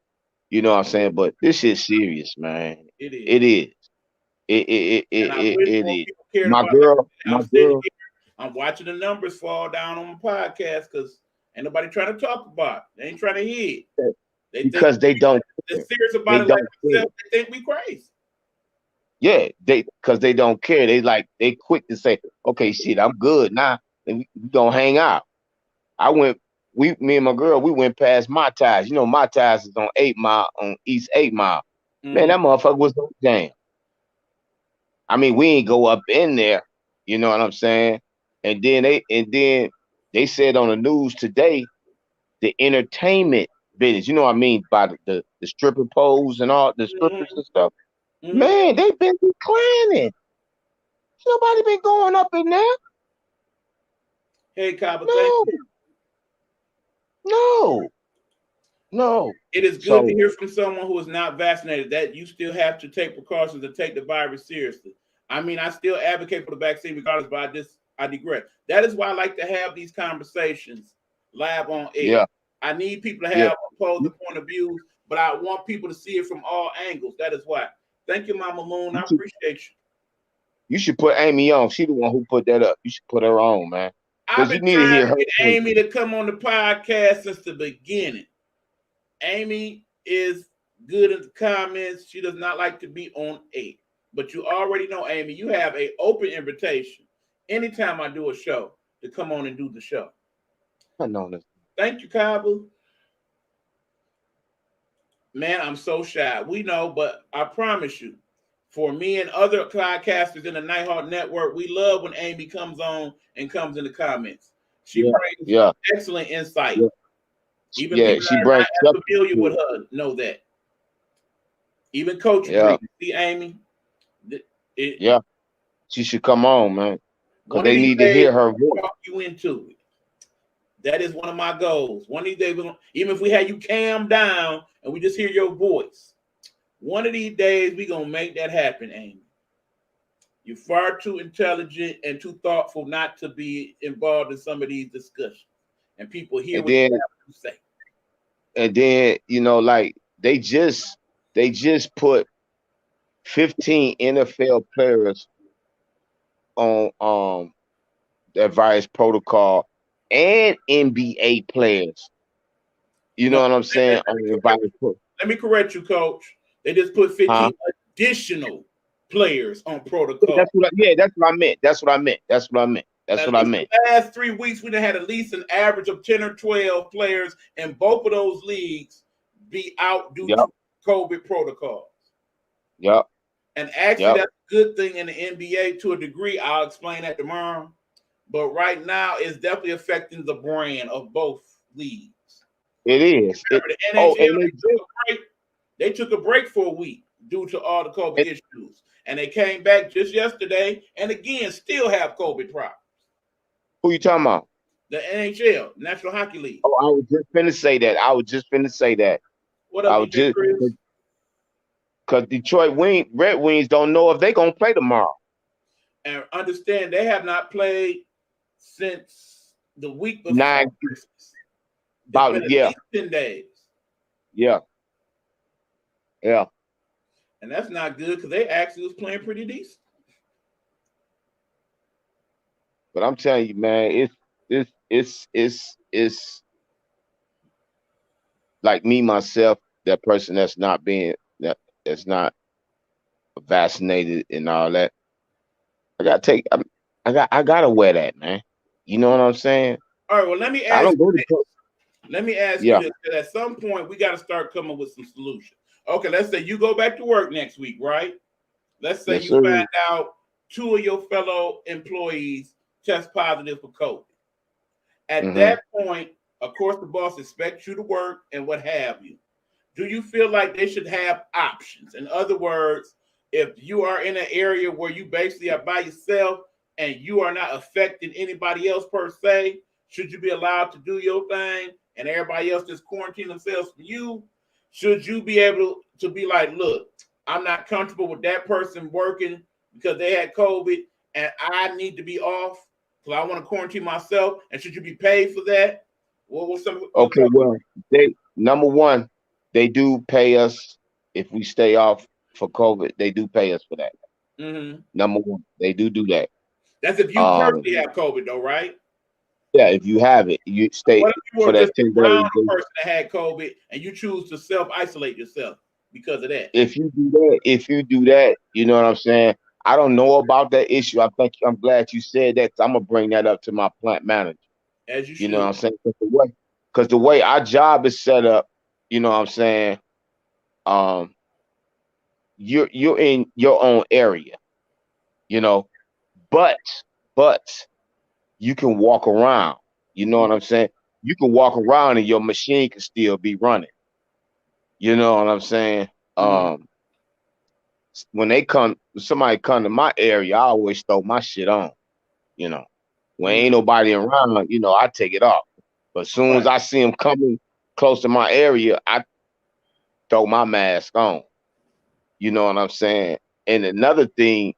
I: You know what I'm saying? But this shit's serious, man.
A: It is.
I: It is.
A: And I wish
I: It
A: more
I: is.
A: people cared
I: My
A: about
I: girl,
A: that. I'm sitting here, I'm watching the numbers fall down on my podcast because ain't nobody trying to talk about it. They ain't trying to hear it. They think
I: because they don't
A: they're
I: care.
A: serious about
I: They
A: it like
I: don't care.
A: myself. They think we crazy.
I: Yeah, because they don't care. They quick to say, okay, shit, I'm good now. And we gonna hang out. Me and my girl, we went past my ties. You know, my ties is on 8 Mile, on East 8 Mile. Man, that motherfucker was on jam. I mean, we ain't go up in there. You know what I'm saying? And then they said on the news today, the entertainment business. You know what I mean by the stripper poles and all the strippers and stuff. Man, they've been declining. Nobody been going up in there.
A: Hey, Kaba, thank
I: No,
A: you.
I: no.
A: It is good
I: So
A: to hear from someone who is not vaccinated that you still have to take precautions and take the virus seriously. I mean, I still advocate for the vaccine regardless, but I digress. That is why I like to have these conversations live on air.
I: yeah,
A: I need people to
I: yeah.
A: have opposing point of views, but I want people to see it from all angles. That is why. Thank you, Mama Moon. I appreciate you.
I: You should put Amy on. She the one who put that up. You should put her on, man.
A: I've
I: Because you
A: been
I: need to
A: trying
I: hear
A: to
I: her.
A: get Amy to come on the podcast since the beginning. Amy is good in the comments. She does not like to be on air. But you already know, Amy, you have an open invitation anytime I do a show to come on and do the show.
I: I know this.
A: Thank you, Kabu. Man, I'm so shy. We know, but I promise you, for me and other podcasters in the Nighthawk Network, we love when Amy comes on and comes in the comments. She brings excellent insight.
I: Yeah.
A: Even people
I: she
A: that are
I: brings
A: not familiar with her know that. Even Coach agrees. See, Amy?
I: She should come on, man. Because
A: One
I: they
A: of these
I: need to
A: days,
I: hear her
A: we'll
I: voice.
A: talk you into it. That is one of my goals. One of these days, even if we had you cam down and we just hear your voice, one of these days we're going to make that happen, Amy. You're far too intelligent and too thoughtful not to be involved in some of these discussions. And people hear what you have to say.
I: And then, you know, like they just put 15 NFL players on that virus protocol and NBA players. You know what I'm saying?
A: Let me correct you, Coach. They just put 15 additional players on protocol.
I: That's what I meant. That's what I meant.
A: The last 3 weeks, we done had at least an average of 10 or 12 players in both of those leagues be out due to COVID protocols.
I: Yep.
A: And actually, that's a good thing in the NBA to a degree. I'll explain that tomorrow. But right now, it's definitely affecting the brand of both leagues.
I: It is.
A: Remember, the NHL, they took a break for a week due to all the COVID issues. And they came back just yesterday and again still have COVID problems.
I: Who you talking about?
A: The NHL, National Hockey League.
I: Oh, I was just finna say that.
A: What up, Chris?
I: Because Detroit Red Wings don't know if they're going to play tomorrow.
A: And understand, they have not played since the week before Christmas.
I: About,
A: at least 10 days.
I: Yeah.
A: And that's not good because they actually was playing pretty decent.
I: But I'm telling you, man, it's like me myself, that person that's not vaccinated and all that. I gotta take. I gotta wear that, man. You know what I'm saying?
A: All right. Well, let me
I: I
A: ask
I: don't go
A: you
I: to.
A: this. Let me ask you
I: Yeah.
A: this. 'Cause at some point, we got to start coming with some solutions. Okay, let's say you go back to work next week, right? Let's say
I: Yes,
A: you
I: sir.
A: find out two of your fellow employees test positive for COVID. At
I: Mm-hmm.
A: that point, of course, the boss expects you to work and what have you. Do you feel like they should have options? In other words, if you are in an area where you basically are by yourself and you are not affecting anybody else per se, should you be allowed to do your thing and everybody else just quarantine themselves for you? Should you be able to be like, look, I'm not comfortable with that person working because they had COVID and I need to be off because I want to quarantine myself? And should you be paid for that? What's
I: Okay.
A: up?
I: Well, they number one, they do pay us if we stay off for COVID. They do pay us for that.
A: Mm-hmm.
I: Number one, they do that.
A: That's if you personally have COVID, though, right?
I: Yeah, if you have it, you stay
A: What if you
I: for
A: were just
I: that 10
A: around
I: days.
A: a person that had COVID and you choose to self-isolate yourself because of that?
I: If you do that, you know what I'm saying? I don't know about that issue. I'm glad you said that, 'cause I'm gonna bring that up to my plant manager.
A: As you
I: You know what
A: should.
I: I'm saying? Because the way our job is set up, you know what I'm saying? Um, you're in your own area, you know, but but you can walk around. You know what I'm saying? You can walk around and your machine can still be running. You know what I'm saying?
A: Mm-hmm.
I: When somebody come to my area, I always throw my shit on. You know, when ain't
A: Mm-hmm.
I: nobody around, you know, I take it off. But as soon as
A: Right.
I: I see them coming close to my area, I throw my mask on. You know what I'm saying? And another thing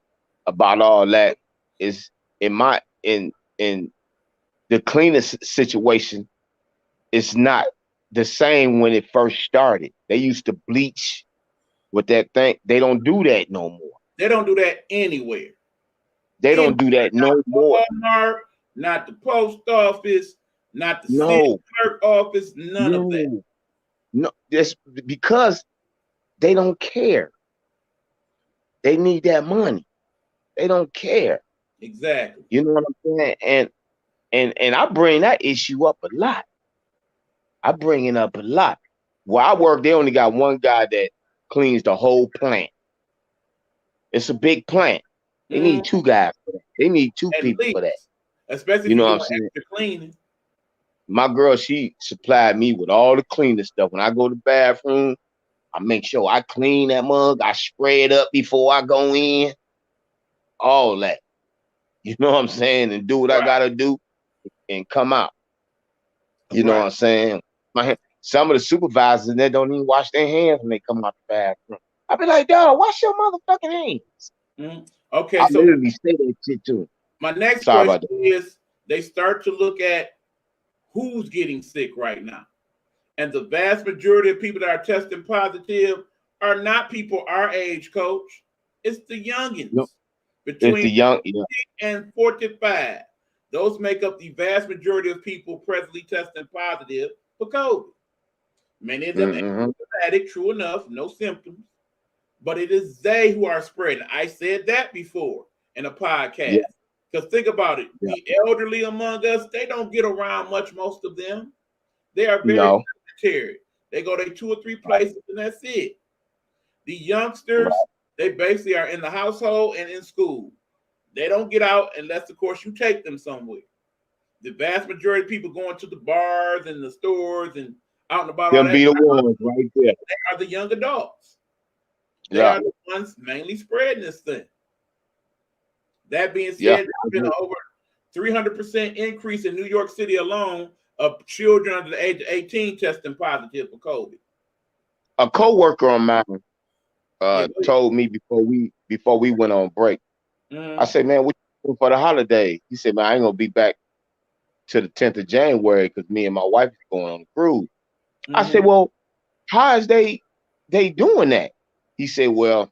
I: about all that is in the cleanest situation, it's not the same when it first started. They used to bleach with that thing. They don't do that no more.
A: They don't do that anywhere.
I: They don't do
A: Anywhere.
I: that no more.
A: Not Walmart, not the post office, not the city
I: No,
A: clerk office, none of that.
I: no, no. That's because they don't care. They need that money. They don't care.
A: Exactly.
I: You know what I'm saying? And I bring that issue up a lot. I bring it up a lot. Where I work, they only got one guy that cleans the whole plant. It's a big plant. They
A: Mm-hmm.
I: need two guys for that. They need two
A: At
I: people for that.
A: least. Especially
I: You
A: if
I: know
A: you're
I: what
A: doing
I: I'm saying?
A: extra cleaning.
I: My girl, she supplied me with all the cleaning stuff. When I go to the bathroom, I make sure I clean that mug. I spray it up before I go in. All that. You know what I'm saying? And do what I
A: Right.
I: gotta do and come out. You know what
A: Right.
I: I'm saying? Some of the supervisors they don't even wash their hands when they come out the bathroom. I be like, dog, wash your motherfucking hands.
A: Mm-hmm. Okay,
I: I
A: so
I: literally say that shit to them.
A: my next
I: Sorry
A: question
I: about that.
A: is they start to look at who's getting sick right now. And the vast majority of people that are testing positive are not people our age, coach. It's the
I: No,
A: youngins
I: it's the
A: between
I: young, yeah,
A: 50 and 45. Those make up the vast majority of people presently testing positive for COVID. Many of them
I: mm-hmm,
A: asymptomatic, true enough, no symptoms, but it is they who are spreading. I said that before in a
I: yeah,
A: podcast. Because think about it,
I: yeah.
A: the elderly among us, they don't get around much, most of them. They are very
I: No,
A: sedentary. They go to 2 or 3 places and that's it. The youngsters,
I: right.
A: they basically are in the household and in school. They don't get out unless, of course, you take them somewhere. The vast majority of people going to the bars and the stores and out and about all
I: Them
A: that
I: be the ones right there.
A: are the young adults. They
I: Yeah,
A: are the ones mainly spreading this thing. That being
I: yeah.
A: said, there's been an over 300% increase in New York City alone of children under the age of 18 testing positive for COVID.
I: A coworker of mine
A: Yeah,
I: told me before we went on break. I
A: mm-hmm.
I: said, man, what you doing for the holiday? He said, man, I ain't gonna be back to the 10th of January because me and my wife is going on a cruise. I said,
A: Mm-hmm.
I: well, how is they doing that? He said, well,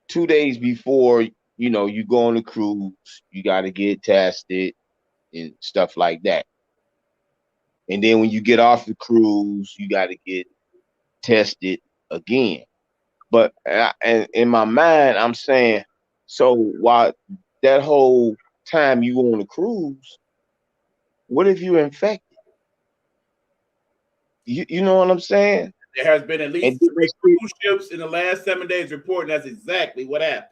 I: 2 days before, you know, you go on the cruise, you got to get tested and stuff like that. And then when you get off the cruise, you got to get tested again. But and in my mind, I'm saying, so while that whole time you on the cruise, what if you infected? You know what I'm saying?
A: There has been at least
I: And
A: 3 cruise ships in the last 7 days reporting that's exactly what happened.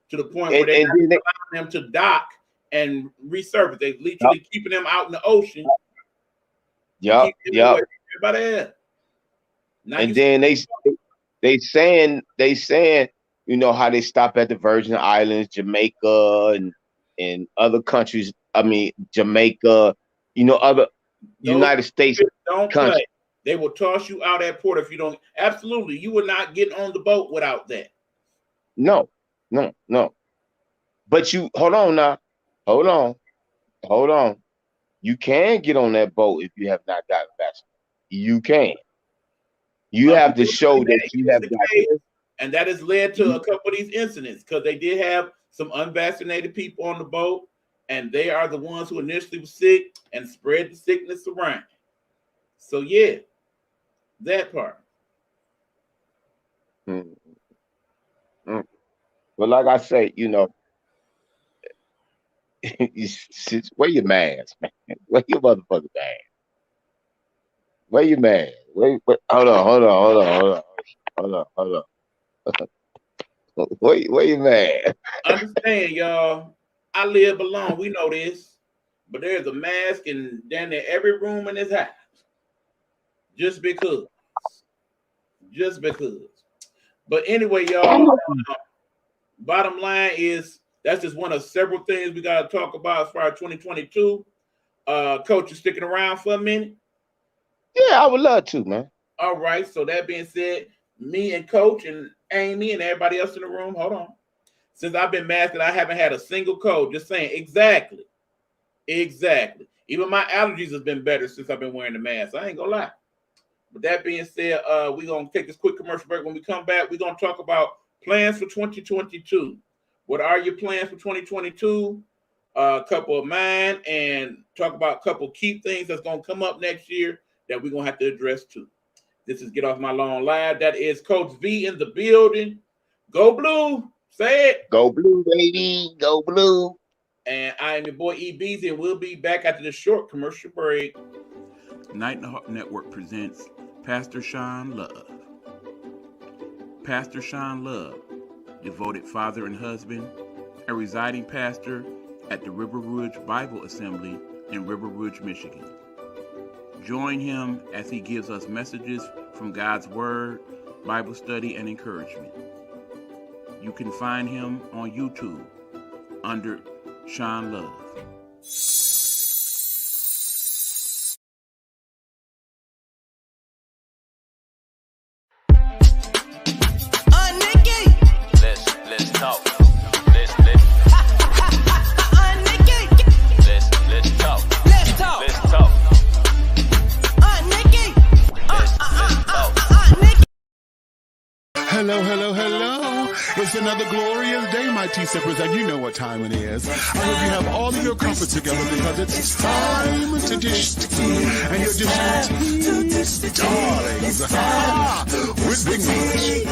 A: To the point where they're not allowing them to dock and resurface. They're literally keeping them out in the ocean.
I: Yep.
A: And
I: then they saying, you know how they stop at the Virgin Islands, Jamaica, and other countries. I mean, Jamaica, you know, other United States countries.
A: Play. They will toss you out at port if you don't. Absolutely, you will not get on the boat without that.
I: No. But you hold on now. Hold on. You can get on that boat if you have not gotten vaccinated. You can. You have to show that you have gotten.
A: And that has led to a couple of these incidents because they did have some unvaccinated people on the boat, and they are the ones who initially were sick and spread the sickness around. So yeah, that part.
I: But like I say, you know, wear your mask, man. Wear your motherfucking mask. Wear your mask. Hold on. Where you mad?
A: Understand, y'all. I live alone. We know this. But there's a mask in down there every room in this house. Just because. But anyway, y'all, bottom line is that's just one of several things we got to talk about as far as 2022. Coach, you sticking around for a minute?
I: Yeah, I would love to, man.
A: All right. So that being said, me and Coach and Amy and everybody else in the room, hold on. Since I've been masked, I haven't had a single cold. Just saying, exactly. Even my allergies has been better since I've been wearing the mask. I ain't gonna lie. But that being said, we're gonna take this quick commercial break. When we come back, we're gonna talk about plans for 2022. What are your plans for 2022? A couple of mine, and talk about a couple key things that's gonna come up next year that we're gonna have to address too. This is Get Off My Lawn Live. That is Coach V in the building. Go Blue. Say it.
I: Go Blue, baby. Go Blue.
A: And I am your boy E-Beezy, and we'll be back after this short commercial break. Nighthawk Network presents Pastor Sean Love. Pastor Sean Love, devoted father and husband, a residing pastor at the River Rouge Bible Assembly in River Rouge, Michigan. Join him as he gives us messages from God's Word, Bible study, and encouragement. You can find him on YouTube under Sean Love.
J: Let's talk. Let's talk.
K: Hello. It's another glorious day, my T-Sippers, and you know what time it is. I hope you have all of your comforts together because it's time to dish tea. And you're dishing tea, darlings, with Big Meat.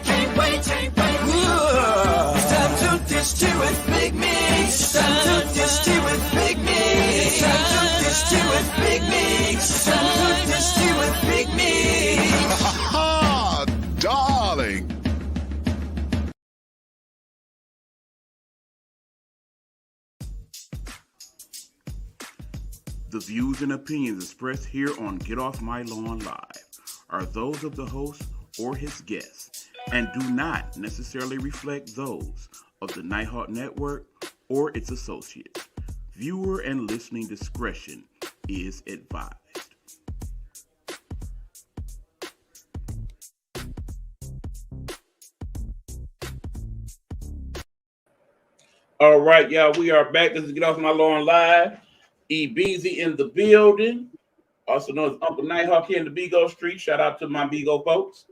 B: Can't wait. It's time to dish tea with Big Meat. It's time to dish tea with Big Meat. It's time to dish tea with Big Meat. It's time to dish tea with Big Meat.
K: Darling.
A: The views and opinions expressed here on Get Off My Lawn Live are those of the host or his guests and do not necessarily reflect those of the Nighthawk Network or its associates. Viewer and listening discretion is advised. All right, y'all, we are back. This is Get Off My Lawn Live. E-Beezy in the building, also known as Uncle Nighthawk here in the Beagle Street. Shout out to my Beagle folks.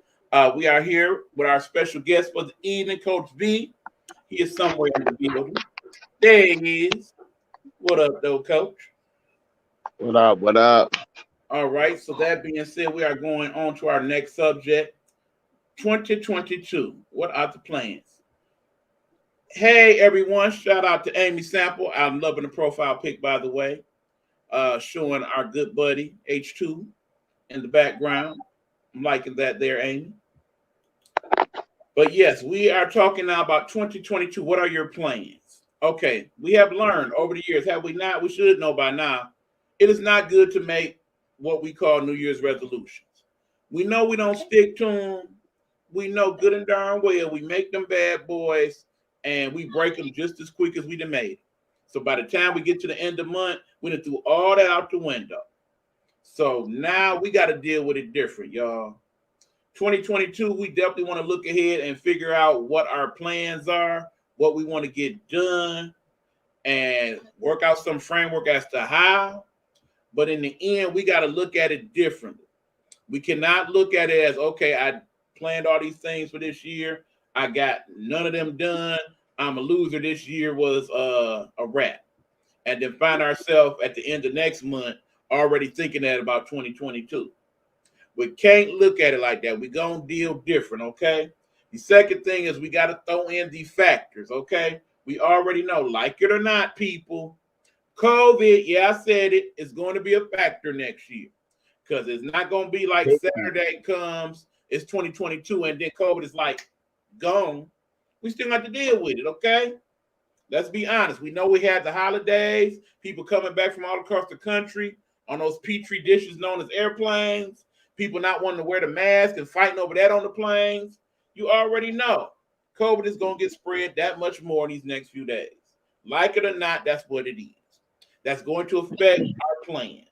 A: We are here with our special guest for the evening, Coach V. He is somewhere in the building. There he is. What up, though, Coach?
I: What up? What up?
A: All right. So that being said, we are going on to our next subject. 2022. What are the plans? Hey everyone! Shout out to Amy Sample. I'm loving the profile pic, by the way. Showing our good buddy H2 in the background. I'm liking that there, Amy. But yes, we are talking now about 2022. What are your plans? Okay, we have learned over the years, have we not? We should know by now. It is not good to make what we call New Year's resolutions. We know we don't stick to them. We know good and darn well we make them bad boys and we break them just as quick as we done made it. So by the time we get to the end of the month, we done threw all that out the window. So now we got to deal with it different, y'all. 2022, we definitely want to look ahead and figure out what our plans are, what we want to get done, and work out some framework as to how. But in the end, we got to look at it differently. We cannot look at it as, okay, I planned all these things for this year. I got none of them done. I'm a loser. This year was a wrap. And then find ourselves at the end of next month already thinking that about 2022. We can't look at it like that. We're going to deal different, okay? The second thing is we got to throw in the factors, okay? We already know, like it or not, people, COVID, yeah, I said it, is going to be a factor next year because it's not going to be like Saturday comes, it's 2022, and then COVID is like gone. We still have to deal with it, okay? Let's be honest. We know we had the holidays, people coming back from all across the country on those Petri dishes known as airplanes. People not wanting to wear the mask and fighting over that on the planes. You already know COVID is going to get spread that much more in these next few days. Like it or not, that's what it is. That's going to affect our plans.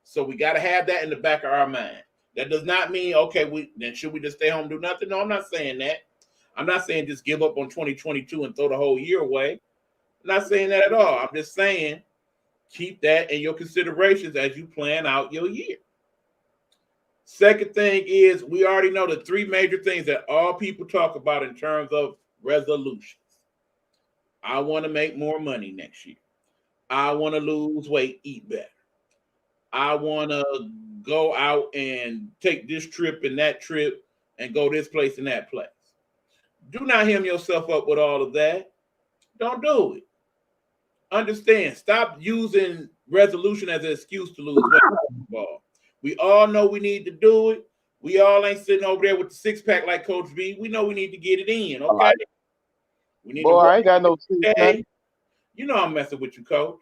A: So we got to have that in the back of our mind. That does not mean, okay, then should we just stay home and do nothing? No, I'm not saying that. I'm not saying just give up on 2022 and throw the whole year away. I'm not saying that at all. I'm just saying keep that in your considerations as you plan out your year. Second thing is we already know the three major things that all people talk about in terms of resolutions. I want to make more money next year. I want to lose weight, eat better. I want to go out and take this trip and that trip and go this place and that place. Do not hem yourself up with all of that. Don't do it. Understand. Stop using resolution as an excuse to lose weight. We all know we need to do it. We all ain't sitting over there with the six-pack like Coach B. We know we need to get it in, okay? We need to
I: I ain't got no six-pack.
A: You know I'm messing with you, Coach.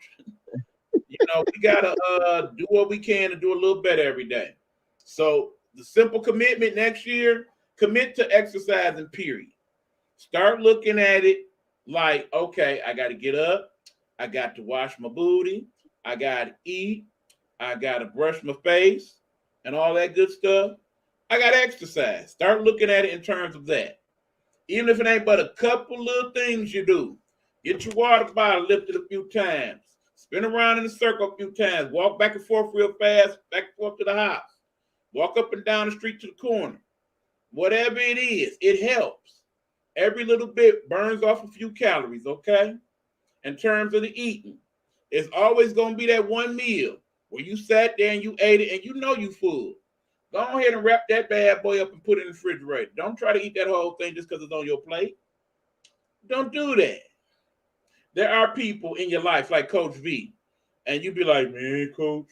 A: You know, we got to do what we can to do a little better every day. So the simple commitment next year, commit to exercising, period. Start looking at it like, okay, I got to get up. I got to wash my booty. I got to eat. I got to brush my face and all that good stuff. I got to exercise. Start looking at it in terms of that. Even if it ain't but a couple little things you do. Get your water bottle lifted a few times. Spin around in a circle a few times. Walk back and forth real fast, back and forth to the house. Walk up and down the street to the corner. Whatever it is, it helps. Every little bit burns off a few calories, okay? In terms of the eating, it's always going to be that one meal where you sat there and you ate it and you know you full. Go ahead and wrap that bad boy up and put it in the refrigerator. Don't try to eat that whole thing just because it's on your plate. Don't do that. There are people in your life like Coach V, and you be like, man, Coach,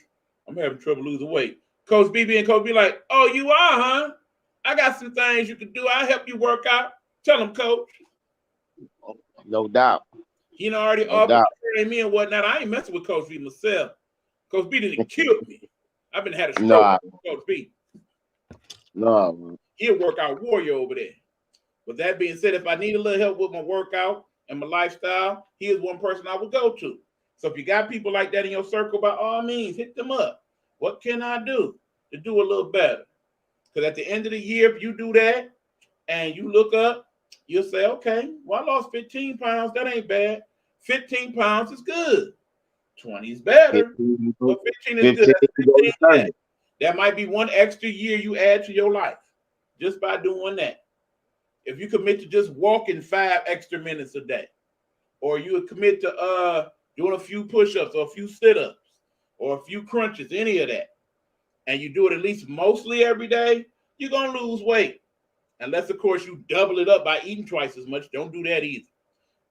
A: I'm having trouble losing weight. Coach B and Coach B like, oh, you are, huh? I got some things you can do. I'll help you work out. Tell him, Coach.
I: No doubt.
A: He already offered to train me and whatnot. I ain't messing with Coach V myself. Coach B didn't kill me. I've been had a stroke with Coach B.
I: No.
A: He a workout warrior over there. With that being said, if I need a little help with my workout and my lifestyle, he is one person I would go to. So if you got people like that in your circle, by all means, hit them up. What can I do to do a little better? Because at the end of the year, if you do that and you look up, you'll say, okay, well, I lost 15 pounds. That ain't bad. 15 pounds is good. 20 is better. But 15 is good. That's 15 that might be one extra year you add to your life just by doing that. If you commit to just walking 5 extra minutes a day, or you commit to doing a few push-ups or a few sit-ups, or a few crunches, any of that, and you do it at least mostly every day, you're going to lose weight. Unless, of course, you double it up by eating twice as much. Don't do that either.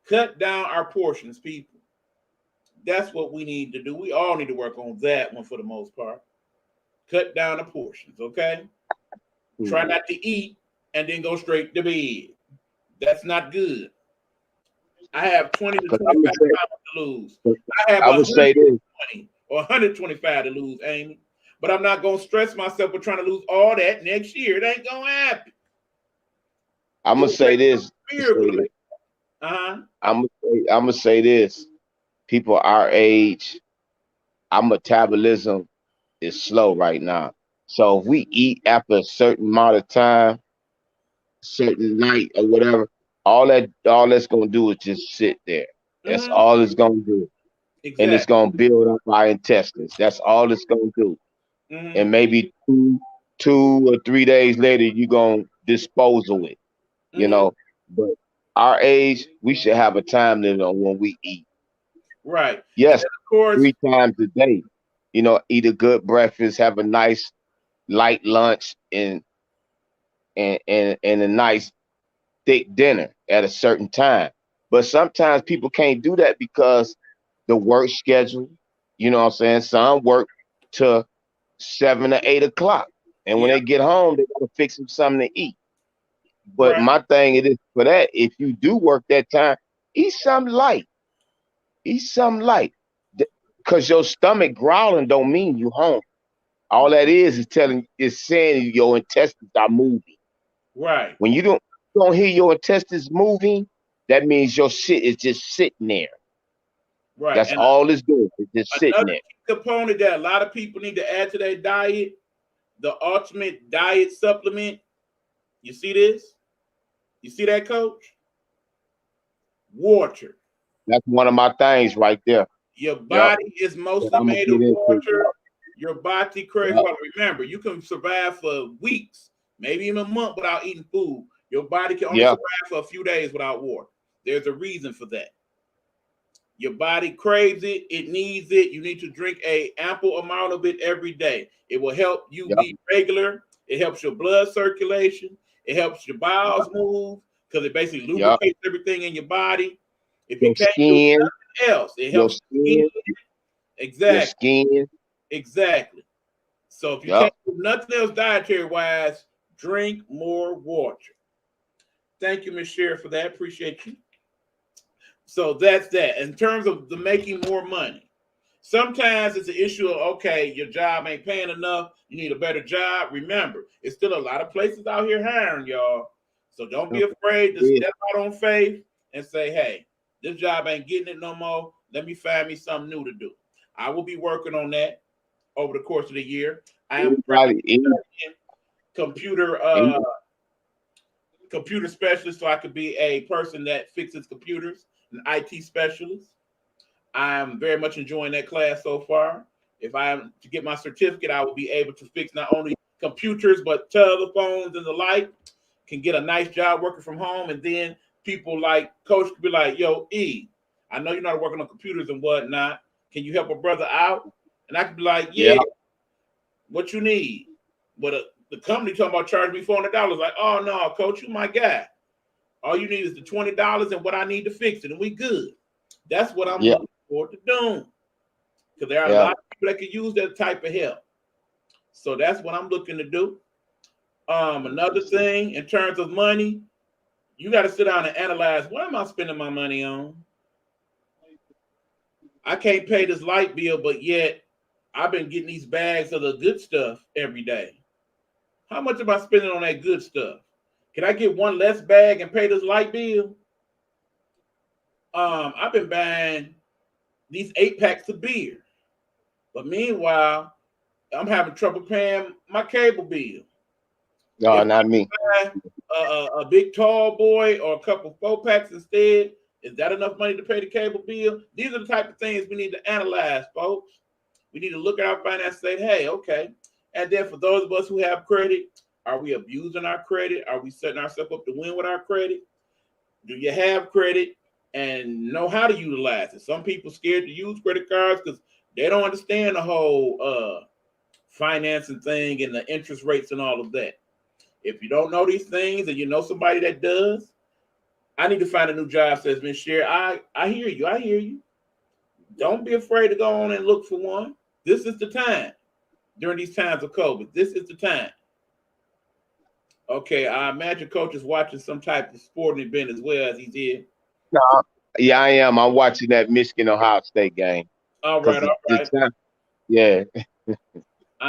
A: Cut down our portions, people. That's what we need to do. We all need to work on that one for the most part. Cut down the portions, okay? Try not to eat and then go straight to bed. That's not good. I have 20 to 25 pounds to lose. I have 120 or 125 to lose, Amy. But I'm not going to stress myself with trying to lose all that next year. It ain't going to happen.
I: I'm going to say this.
A: I'm
I: going to say this. People our age, our metabolism is slow right now. So if we eat after a certain amount of time, certain night or whatever, all that's gonna do is just sit there. That's all it's gonna do. Exactly. And it's gonna build up our intestines. That's all it's gonna do. And maybe 2 or 3 days later, you're gonna dispose of it. You know, but our age, we should have a time limit on when we eat.
A: Right.
I: Yes,
A: of course,
I: 3 times a day. You know, eat a good breakfast, have a nice light lunch, and a nice thick dinner at a certain time. But sometimes people can't do that because the work schedule, you know what I'm saying? Some work to 7 or 8 o'clock. And when they get home, they gotta fix them something to eat. But my thing it is for that, if you do work that time, eat something light. Eat something light. Because your stomach growling don't mean you hungry. All that is saying your intestines are moving.
A: Right.
I: When you don't hear your intestines moving, that means your shit is just sitting there.
A: Right.
I: That's all it's doing. It's just sitting there.
A: Another component that a lot of people need to add to their diet, the ultimate diet supplement. You see this? You see that, Coach? Water.
I: That's one of my things right there.
A: Your body is mostly made of water. Your body craves water. Remember, you can survive for weeks, maybe even a month without eating food. Your body can only survive for a few days without water. There's a reason for that. Your body craves it. It needs it. You need to drink an ample amount of it every day. It will help you be regular. It helps your blood circulation. It helps your bowels move because it basically lubricates everything in your body. If you can't do nothing else, it helps your skin. Exactly.
I: Your skin.
A: Exactly. So if you can't do nothing else dietary-wise, drink more water. Thank you, Ms. Sheriff, for that. Appreciate you. So that's that. In terms of the making more money, sometimes it's an issue of, okay, your job ain't paying enough. You need a better job. Remember, it's still a lot of places out here hiring, y'all. So don't be afraid to step out on faith and say, hey, this job ain't getting it no more. Let me find me something new to do. I will be working on that over the course of the year. I am computer specialist, so I could be a person that fixes computers, an IT specialist. I'm very much enjoying that class so far. If I am to get my certificate, I will be able to fix not only computers, but telephones and the like. Can get a nice job working from home. And then people like Coach could be like, yo, E, I know you're not working on computers and whatnot. Can you help a brother out? And I could be like, yeah. What you need? But the company talking about charging me $400. Like, oh, no, Coach, you my guy. All you need is the $20 and what I need to fix it, and we good. That's what I'm looking forward to doing. Because there are a lot of people that can use that type of help. So that's what I'm looking to do. Another thing, in terms of money, you got to sit down and analyze, what am I spending my money on? I can't pay this light bill, but yet I've been getting these bags of the good stuff every day. How much am I spending on that good stuff? Can I get one less bag and pay this light bill? I've been buying these 8 packs of beer. But meanwhile, I'm having trouble paying my cable bill.
I: No, not me.
A: A big tall boy or a couple 4-packs instead. Is that enough money to pay the cable bill? These are the type of things we need to analyze, folks. We need to look at our finances and say, hey, okay. And then for those of us who have credit, are we abusing our credit? Are we setting ourselves up to win with our credit? Do you have credit and know how to utilize it? Some people scared to use credit cards because They don't understand the whole financing thing and the interest rates and all of that. If you don't know these things and you know somebody that does, I need to find a new job, says Miss Sher. I hear you. I hear you. Don't be afraid to go on and look for one. This is the time. During these times of COVID, this is the time. Okay, I imagine Coach is watching some type of sporting event as well as he's here.
I: No, yeah, I am. I'm watching that Michigan Ohio State game.
A: All right, all right.
I: Yeah.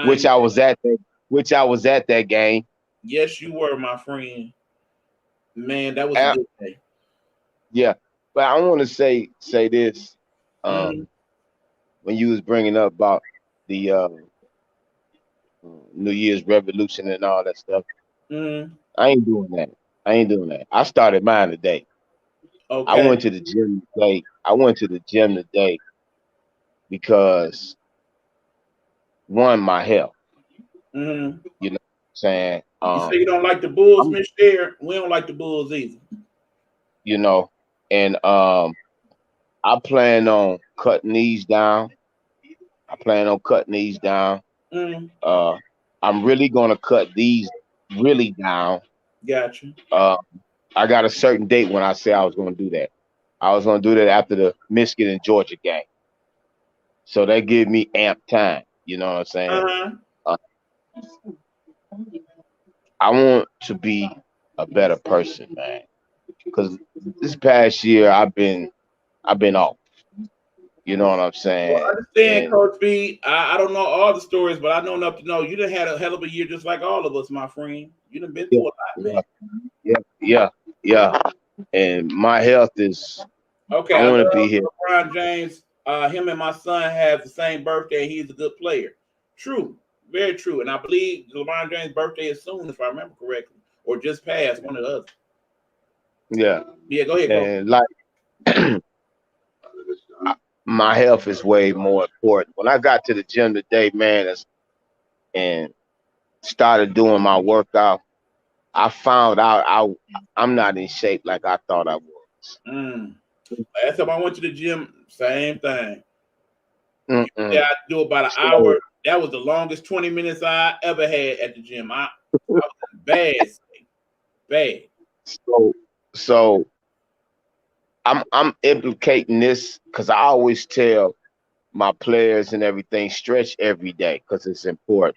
I: Which I was at that game.
A: Yes, you were, my friend. Man, that was a good day.
I: Yeah, but I want to say this. When you was bringing up about the New Year's revolution and all that stuff, I ain't doing that. I started mine today.
A: Okay.
I: I went to the gym today. Because one, my health. You know what I'm saying?
A: You say you don't like the Bulls, Miss Sher. We don't like the Bulls either.
I: You know, and I plan on cutting these down. I'm really gonna cut these really down.
A: Gotcha.
I: I got a certain date when I say I was gonna do that. I was gonna do that after the Michigan and Georgia game. So that give me amp time. You know what I'm saying? I want to be a better person, man. Because this past year I've been off. You know what I'm saying?
A: Well, I understand, Coach B. I don't know all the stories, but I know enough to know you done had a hell of a year just like all of us, my friend. You done been through a lot, man.
I: Yeah. And my health is
A: okay.
I: I want to be here.
A: LeBron James, him and my son have the same birthday, and he's a good player. True. Very true. And I believe LeBron James' birthday is soon, if I remember correctly, or just passed, one of the others.
I: Yeah.
A: Yeah, go ahead.
I: And like my health is way more important. When I got to the gym today, man, and started doing my workout, I found out I'm not in shape like I thought I was.
A: Last time I went to the gym, same thing. Yeah, I do about an hour. That was the longest 20 minutes I ever had at the gym. I was bad.
I: So I'm implicating this because I always tell my players and everything, stretch every day because it's important.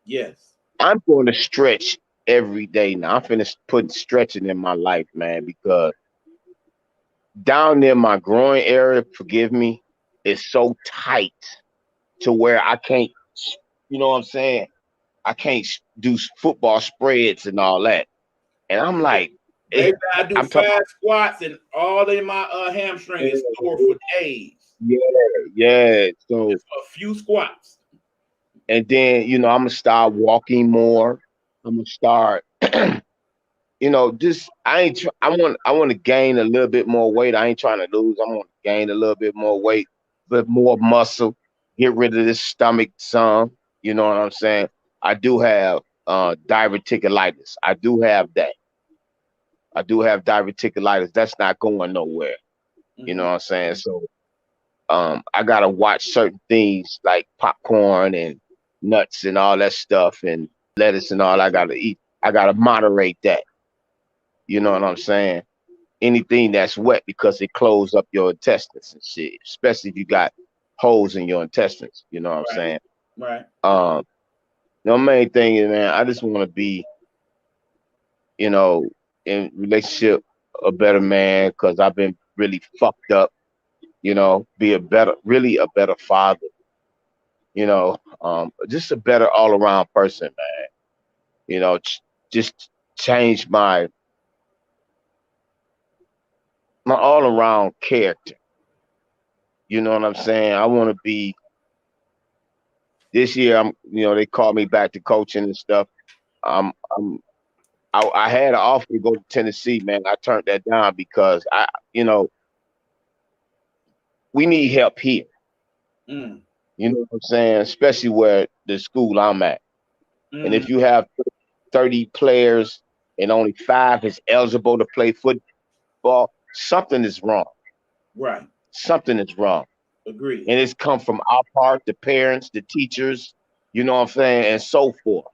A: Yes.
I: I'm going to stretch every day now. I'm finna put stretching in my life, man, because down near my groin area, forgive me, is so tight to where I can't, you know what I'm saying? I can't do football spreads and all that. And I'm like,
A: baby, I do 5 squats and all in my hamstring is sore for days.
I: Yeah. So
A: just a few squats.
I: And then, I'm gonna start walking more. I'm gonna start, just I want to gain a little bit more weight. I ain't trying to lose. I want to gain a little bit more weight, but more muscle. Get rid of this stomach some. You know what I'm saying? I do have diverticulitis. I do have that. I do have diverticulitis. That's not going nowhere. You know what I'm saying? So I gotta watch certain things like popcorn and nuts and all that stuff and lettuce and all I gotta eat. I gotta moderate that. You know what I'm saying? Anything that's wet because it closes up your intestines and shit, especially if you got holes in your intestines. You know what I'm saying?
A: Right.
I: The main thing is, man, I just want to be, in relationship a better man because I've been really fucked up. Be a better father. Just a better all around person, man. Just change my all around character. You know what I'm saying? I want to be. This year, they called me back to coaching and stuff. I had an offer to go to Tennessee, man. I turned that down because we need help here. You know what I'm saying? Especially where the school I'm at. And if you have 30 players and only 5 is eligible to play football, something is wrong.
A: Right.
I: Something is wrong.
A: Agreed.
I: And it's come from our part, the parents, the teachers, you know what I'm saying, and so forth.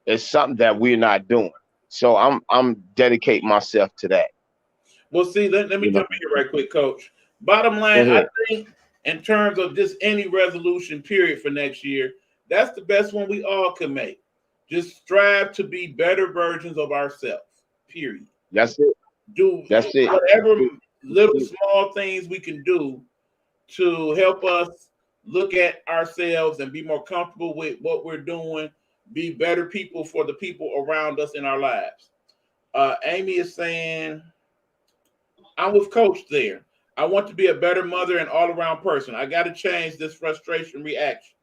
I: It's something that we're not doing. So I'm dedicating myself to that.
A: Well, see, let me
I: You know,
A: jump in here right quick, Coach. Bottom
I: go
A: line, I
I: ahead.
A: think in terms of just any resolution period for next year, that's the best one we all can make. Just strive to be better versions of ourselves. Period.
I: That's it.
A: Do
I: That's it.
A: whatever little
I: That's it.
A: small things we can do to help us look at ourselves and be more comfortable with what we're doing, be better people for the people around us in our lives. Amy is saying, I'm with Coach there. I want to be a better mother and all around person. I got to change this frustration reaction.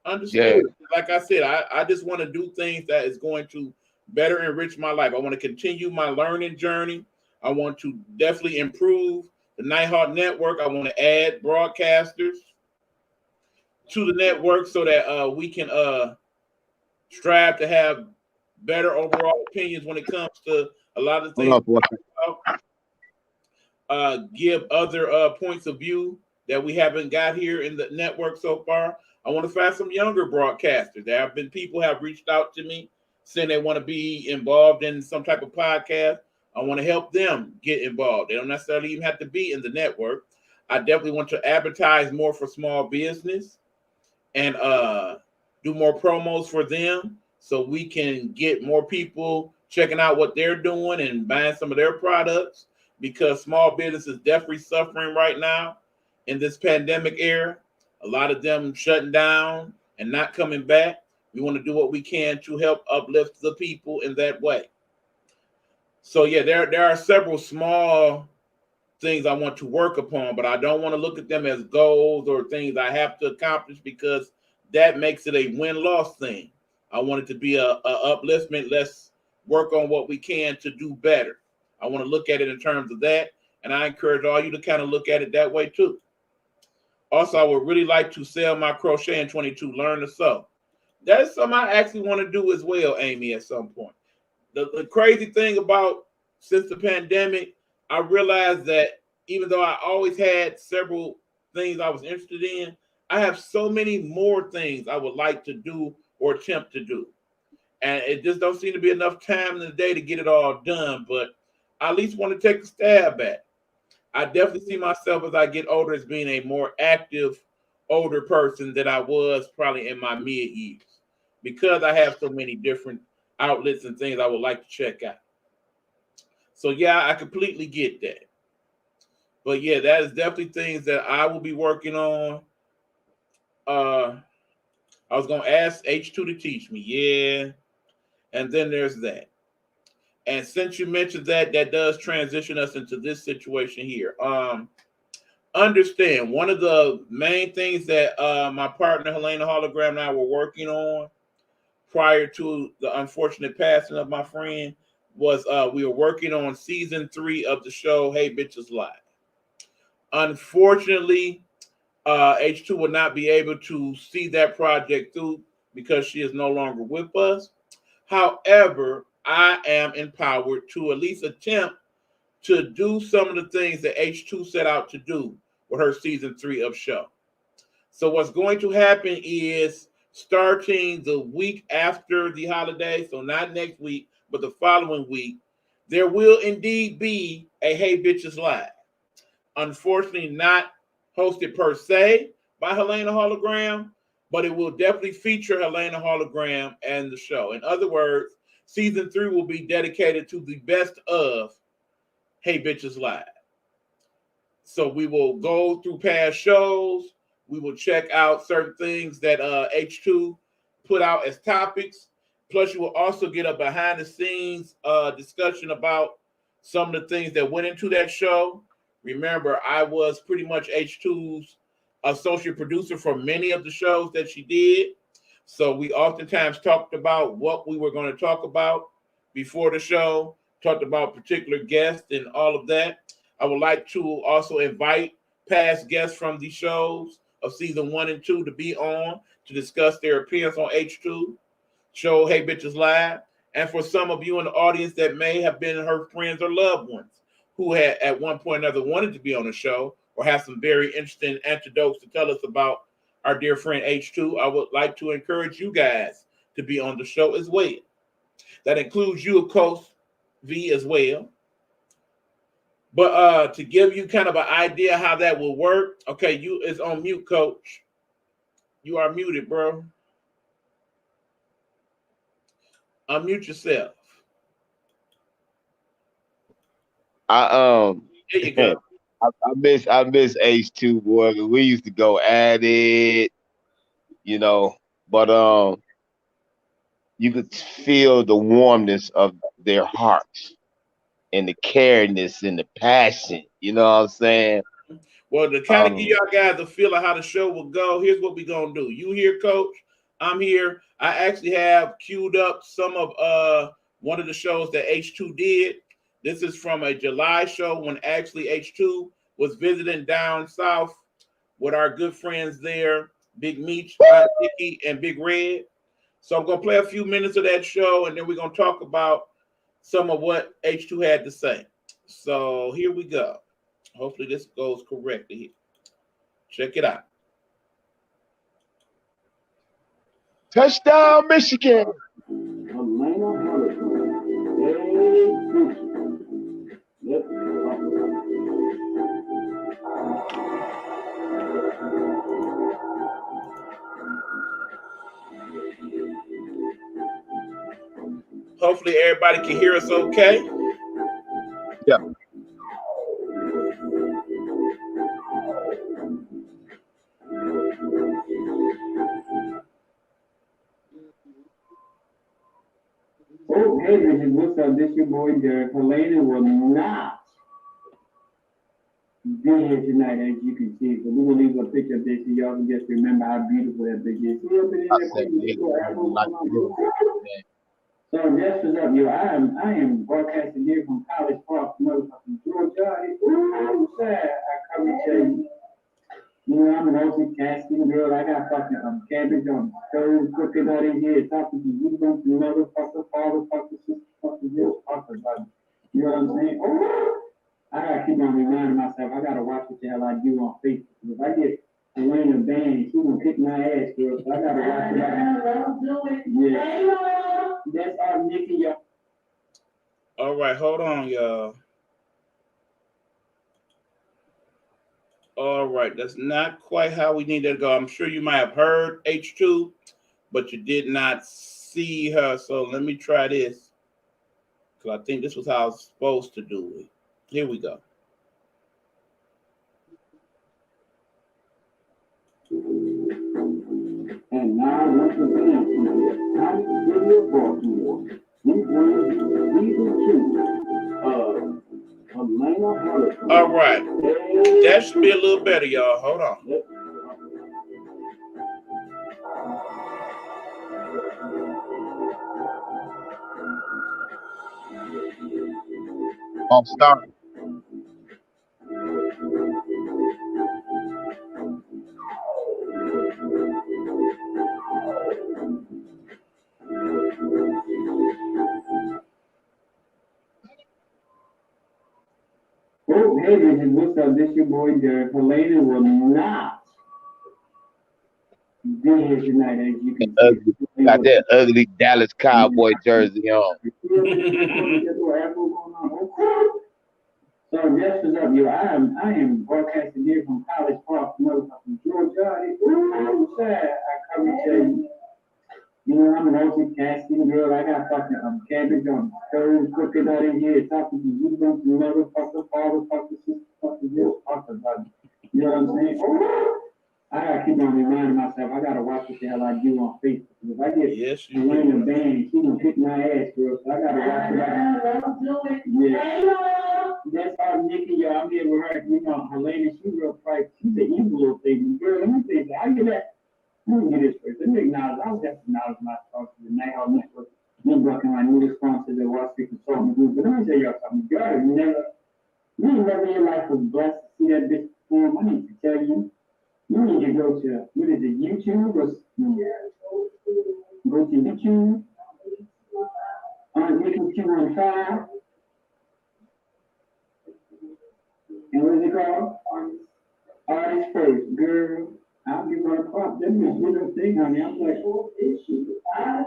I: Yeah.
A: Understood. Like I said, I just want to do things that is going to better enrich my life. I want to continue my learning journey. I want to definitely improve the Nighthawk Network. I want to add broadcasters to the network so that we can strive to have better overall opinions when it comes to a lot of things. Give other points of view that we haven't got here in the network so far. I want to find some younger broadcasters. There have been people have reached out to me saying they want to be involved in some type of podcast. I want to help them get involved. They don't necessarily even have to be in the network. I definitely want to advertise more for small business and do more promos for them so we can get more people checking out what they're doing and buying some of their products, because small business is definitely suffering right now in this pandemic era. A lot of them shutting down and not coming back. We want to do what we can to help uplift the people in that way. So yeah, there are several small things I want to work upon, but I don't want to look at them as goals or things I have to accomplish, because that makes it a win-loss thing. I want it to be a upliftment. Let's work on what we can to do better. I want to look at it in terms of that, and I encourage all you to kind of look at it that way too. Also, I would really like to sell my crochet in 22, learn to sew. That is something I actually want to do as well, Amy, at some point. The crazy thing about since the pandemic, I realized that even though I always had several things I was interested in, I have so many more things I would like to do or attempt to do. And it just don't seem to be enough time in the day to get it all done, but I at least want to take a stab at it. I definitely see myself as I get older as being a more active, older person than I was probably in my mid years, because I have so many different outlets and things I would like to check out. So yeah, I completely get that. But yeah, that is definitely things that I will be working on. I was gonna ask H2 to teach me, yeah, and then there's that. And since you mentioned that, that does transition us into this situation here. Understand, one of the main things that my partner Helena Hologram and I were working on prior to the unfortunate passing of my friend was we were working on season 3 of the show Hey Bitches Live. Unfortunately, H2 will not be able to see that project through because she is no longer with us. However, I am empowered to at least attempt to do some of the things that H2 set out to do with her season 3 of show. So what's going to happen is, starting the week after the holiday, so not next week, but the following week, there will indeed be a Hey Bitches Live. Unfortunately, not hosted per se by Helena Hologram, but it will definitely feature Helena Hologram and the show. In other words, season 3 will be dedicated to the best of Hey Bitches Live. So we will go through past shows. We will check out certain things that H2 put out as topics. Plus, you will also get a behind-the-scenes discussion about some of the things that went into that show. Remember, I was pretty much H2's associate producer for many of the shows that she did. So we oftentimes talked about what we were going to talk about before the show, talked about particular guests and all of that. I would like to also invite past guests from the shows of season 1 and 2 to be on to discuss their appearance on H2 show Hey Bitches Live. And for some of you in the audience that may have been her friends or loved ones who had at one point or another wanted to be on the show, or have some very interesting anecdotes to tell us about our dear friend H2, I would like to encourage you guys to be on the show as well. That includes you, of course, V as well. But to give you kind of an idea how that will work, okay, you is on mute, Coach. You are muted, bro. Unmute yourself. There you go.
I: I miss H2, boy. We used to go at it, but you could feel the warmness of their hearts and the careness and the passion. You know what I'm saying?
A: Well, to kind of give y'all guys a feel of how the show will go, here's what we're gonna do. You here, Coach? I'm here. I actually have queued up some of one of the shows that H2 did. This is from a July show when actually H2 was visiting down south with our good friends there, Big Meech, Nicky, and Big Red. So I'm gonna play a few minutes of that show, and then we're gonna talk about some of what H2 had to say. So here we go. Hopefully this goes correctly here. Check it out.
I: Touchdown, Michigan.
A: Hopefully everybody can hear us okay.
I: Yeah.
L: Oh, hey, what's up? This your boy Derek. Helena will not be here tonight, as you can see. So we're gonna leave a picture of this so y'all can just remember how beautiful that bitch is. So just what's up, yo. I am broadcasting here from College Park, motherfucking Georgia. Ooh, sad. I come and tell you. You know, I'm an multitasking girl. I got fucking cabbage on the stove, cooking out in here, talking to you, motherfucker, father, fucker, sister, fucker, this, fucker, like, you know what I'm saying? Oh, I gotta keep on reminding myself, I gotta watch what the hell I do on Facebook. If I get Elena banned, she gonna kick my ass, girl, so I gotta watch it. Yeah. That's our Nikki, y'all.
A: All right, hold on, y'all. All right, that's not quite how we need to go. I'm sure you might have heard H2, but you did not see her. So let me try this, because I think this was how I was supposed to do it. Here we go.
L: And now, once again, time to give you a Baltimore. We bring you season 2.
A: All right, that should be a little better, y'all. Hold on.
I: I'll start.
L: Oh, hey, what's up? This your boy Derek. Helena will not be here tonight, as you can see.
I: Got that ugly Dallas Cowboy jersey on.
L: So just what's up, yo. I am broadcasting here from College Park, motherfucking Georgia. Ooh, sad. I come and tell you. You know, I'm an multitasking girl. I got fucking cabbage on the stove, cooking out in here, talking to you, motherfucker, father, fucker, sister, fucker, this, fucker, like, you know what I'm saying? Oh, I gotta keep on reminding myself, I gotta watch what the hell I do on Facebook. If I get Elena banned, she gonna kick my ass, girl, so I gotta watch it. Yeah. That's our Nikki, y'all. I'm here with her. You know, Helena, she's real private. She's an evil little thing. Girl, let me say that. I get that. Let me get this first. Let me acknowledge. I was just acknowledging my talk to the Nighthawk Network. Me working my new sponsor, the Wall Street Consulting Group. But let me tell y'all something. Girl, you never in your life was blessed to see that bitch perform. I need to tell you. You need to go to, what is it, YouTube? Or, go to YouTube. Nikki 215. And what is it called? Eyes first, girl. I'll give her a pop. That was a little thing, honey. I'm like, oh, is she? I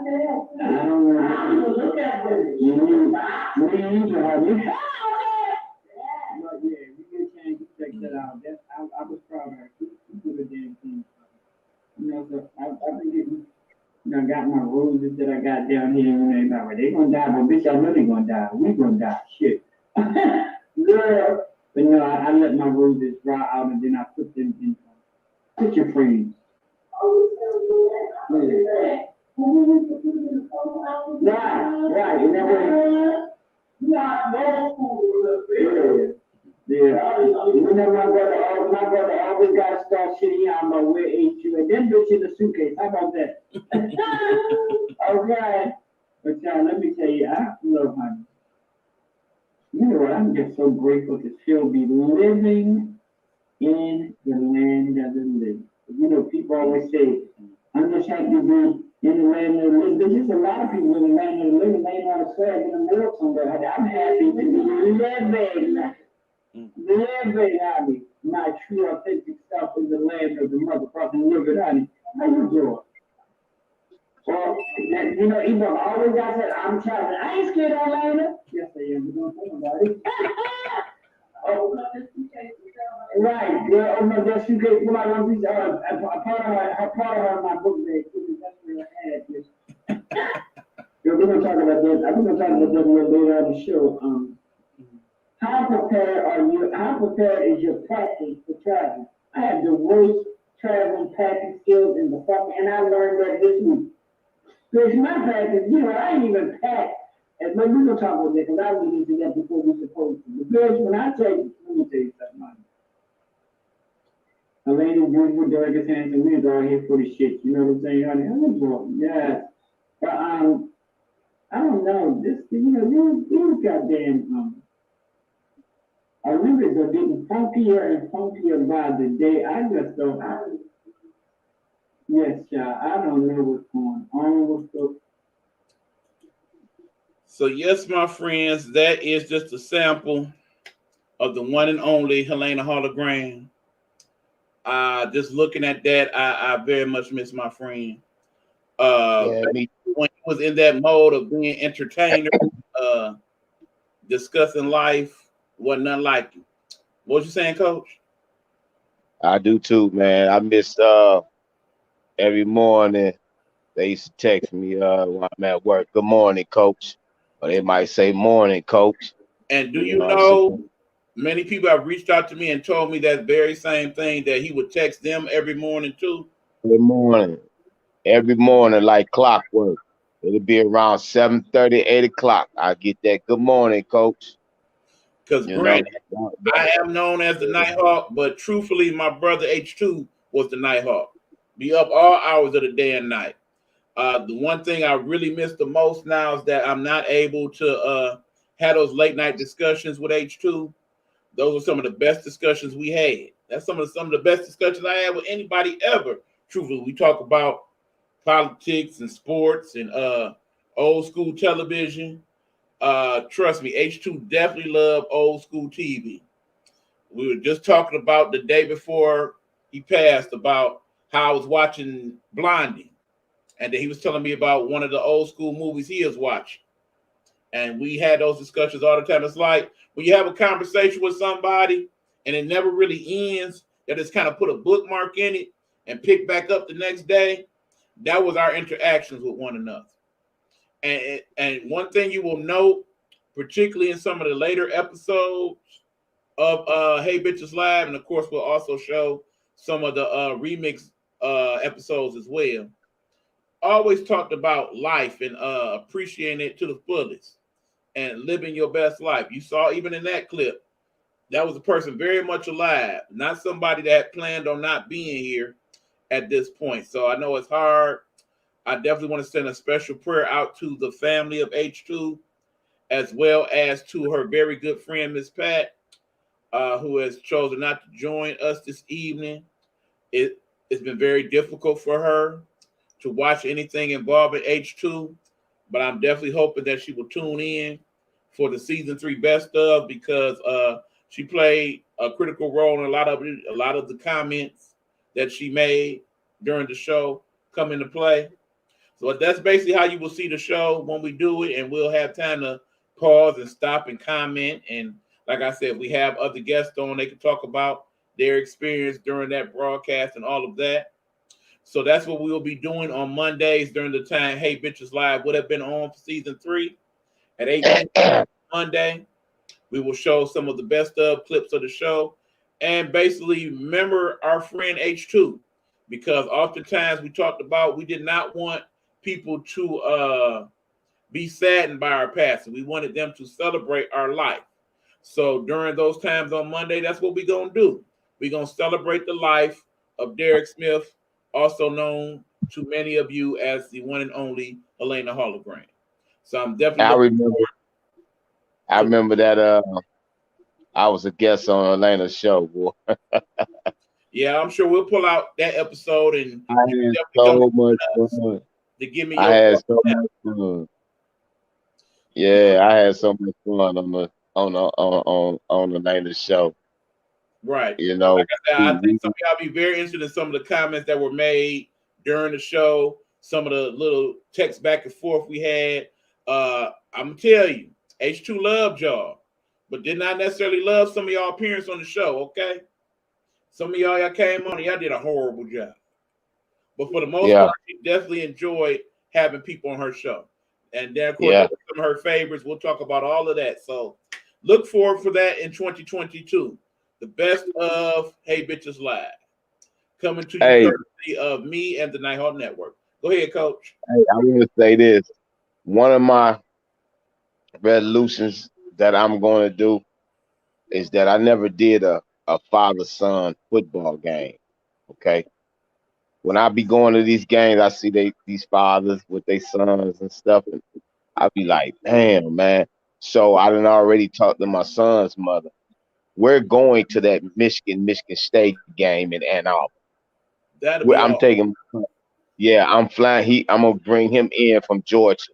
L: don't know. Look at this. You need honey. But yeah, we get a chance to check that out. I was proud of her. She did a damn thing. You know, so I've been getting, got my roses that I got down here and everybody. They gonna die, but bitch, I know they gonna die. We gonna die. Shit. Girl. But no, I let my roses dry out and then I put them in picture frames. Yeah. Right. And that way, yeah. You know, my brother always got to start shitting out about where H2 and then bitch in the suitcase. How about that? Okay. But y'all, let me tell you, I love honey. You know what? I'm just so grateful to still be living in the land of the living. You know, people always say, I'm just happy to be in the land of the living. There's just a lot of people in the land of the living laying on a slab in the middle somewhere. I'm happy to be living, honey. My true, authentic self in the land of the motherfucking living, honey. How you doing? Well, you know, even always I said, I'm traveling. I ain't scared of Atlanta. Yes, I am. We're going to talk about it. Oh, right, girl. Oh, no, that suitcase. Come on, one piece. Part of my book bag. That's where I had this. We're going to talk about that. I'm going to talk about that a little later on the show. How prepared is your packing for traveling? I have the worst traveling packing skills in the fucking, and I learned that this week. Because my practice, you know, I ain't even packed. And we're going to talk about that because I went into that before we supposed to. Because when I tell you, let me tell you something. Elena, beautiful, delicate, handsome, we're all here for the shit. You know what I'm saying, honey? I'm enjoying, yeah. But I don't know. This, you know, you goddamn. I remember they're getting funkier and funkier by the day. I just don't. Yes, child. I don't know what's going on.
A: So yes, my friends, that is just a sample of the one and only Helena hologram. Just looking at that, I very much miss my friend. When he was in that mode of being entertainer, discussing life, wasn't nothing like him. What was you saying, Coach?
I: I do too, man. I miss every morning they used to text me when I'm at work. Good morning, Coach. Or they might say morning, Coach.
A: And do you know, many people have reached out to me and told me that very same thing, that he would text them every morning too.
I: Every morning, like clockwork. It'll be around 7:30, 8 o'clock. I get that. Good morning, Coach.
A: Because granted, I am known as the Nighthawk, but truthfully, my brother H2 was the Nighthawk. Be up all hours of the day and night. The one thing I really miss the most now is that I'm not able to have those late night discussions with H2. Those are some of the best discussions we had. That's some of the best discussions I had with anybody ever. Truthfully, we talk about politics and sports and old school television. Trust me, H2 definitely loved old school TV. We were just talking about the day before he passed about how I was watching Blondie. And then he was telling me about one of the old school movies he is watching. And we had those discussions all the time. It's like when you have a conversation with somebody and it never really ends, you just kind of put a bookmark in it and pick back up the next day. That was our interactions with one another. And one thing you will note, particularly in some of the later episodes of Hey Bitches Live, and of course we'll also show some of the remix episodes as well, always talked about life and appreciating it to the fullest and living your best life. You saw even in that clip, that was a person very much alive, not somebody that planned on not being here at this point. So I know it's hard. I definitely want to send a special prayer out to the family of H2, as well as to her very good friend, Miss Pat, who has chosen not to join us this evening. It's been very difficult for her to watch anything involving H2, but I'm definitely hoping that she will tune in for the season 3 best of, because She played a critical role in a lot of the comments that she made during the show come into play. So that's basically how you will see the show when we do it, and we'll have time to pause and stop and comment. And like I said, we have other guests on, they can talk about their experience during that broadcast and all of that. So that's what we will be doing on Mondays during the time Hey Bitches Live would have been on for season 3 at 8 p.m. Monday. We will show some of the best of clips of the show and basically remember our friend H2, because oftentimes we talked about we did not want people to be saddened by our passing. We wanted them to celebrate our life. So during those times on Monday, that's what we're going to do. We're going to celebrate the life of Derek Smith, also known to many of you as the one and only Elena Hologram. So I'm definitely
I: I remember that I was a guest on Elena's show, boy.
A: Yeah, I'm sure we'll pull out that episode and
I: I had so much fun.
A: To give me
I: I had so much fun. Yeah, I had so much fun on Elena's show.
A: Right.
I: You know,
A: like I said, I think some of y'all be very interested in some of the comments that were made during the show, some of the little text back and forth we had. I'm gonna tell you, H2 loved y'all, but did not necessarily love some of y'all appearance on the show. Okay, some of y'all came on and y'all did a horrible job, but for the most part, she definitely enjoyed having people on her show. And then, of course, some of her favorites. We'll talk about all of that. So look forward for that in 2022. The best of Hey Bitches Live. Coming to you courtesy of me and the Nighthawk Network. Go ahead, Coach.
I: Hey, I want to say this. One of my resolutions that I'm going to do is that I never did a father-son football game. Okay. When I be going to these games, I see these fathers with their sons and stuff, and I be like, damn, man. So I done already talked to my son's mother. We're going to that Michigan State game in Ann Arbor. I'm taking, I'm flying. I'm gonna bring him in from Georgia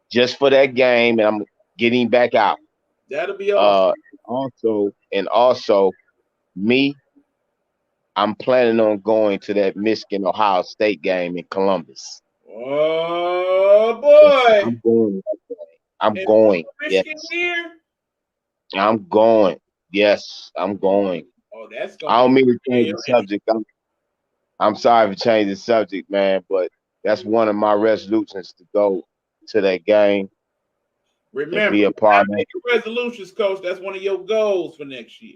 I: just for that game, and I'm getting back out.
A: That'll be awesome.
I: Also, me, I'm planning on going to that Michigan Ohio State game in Columbus.
A: Oh boy!
I: I'm going. I'm going. Yes. I'm going. Yes, I'm going.
A: Oh, that's.
I: I don't mean to change the subject. I'm sorry for changing the subject, man, but that's one of my resolutions to go to that game.
A: Remember,
I: be a part of it.
A: Resolutions, Coach. That's one of your goals for next year.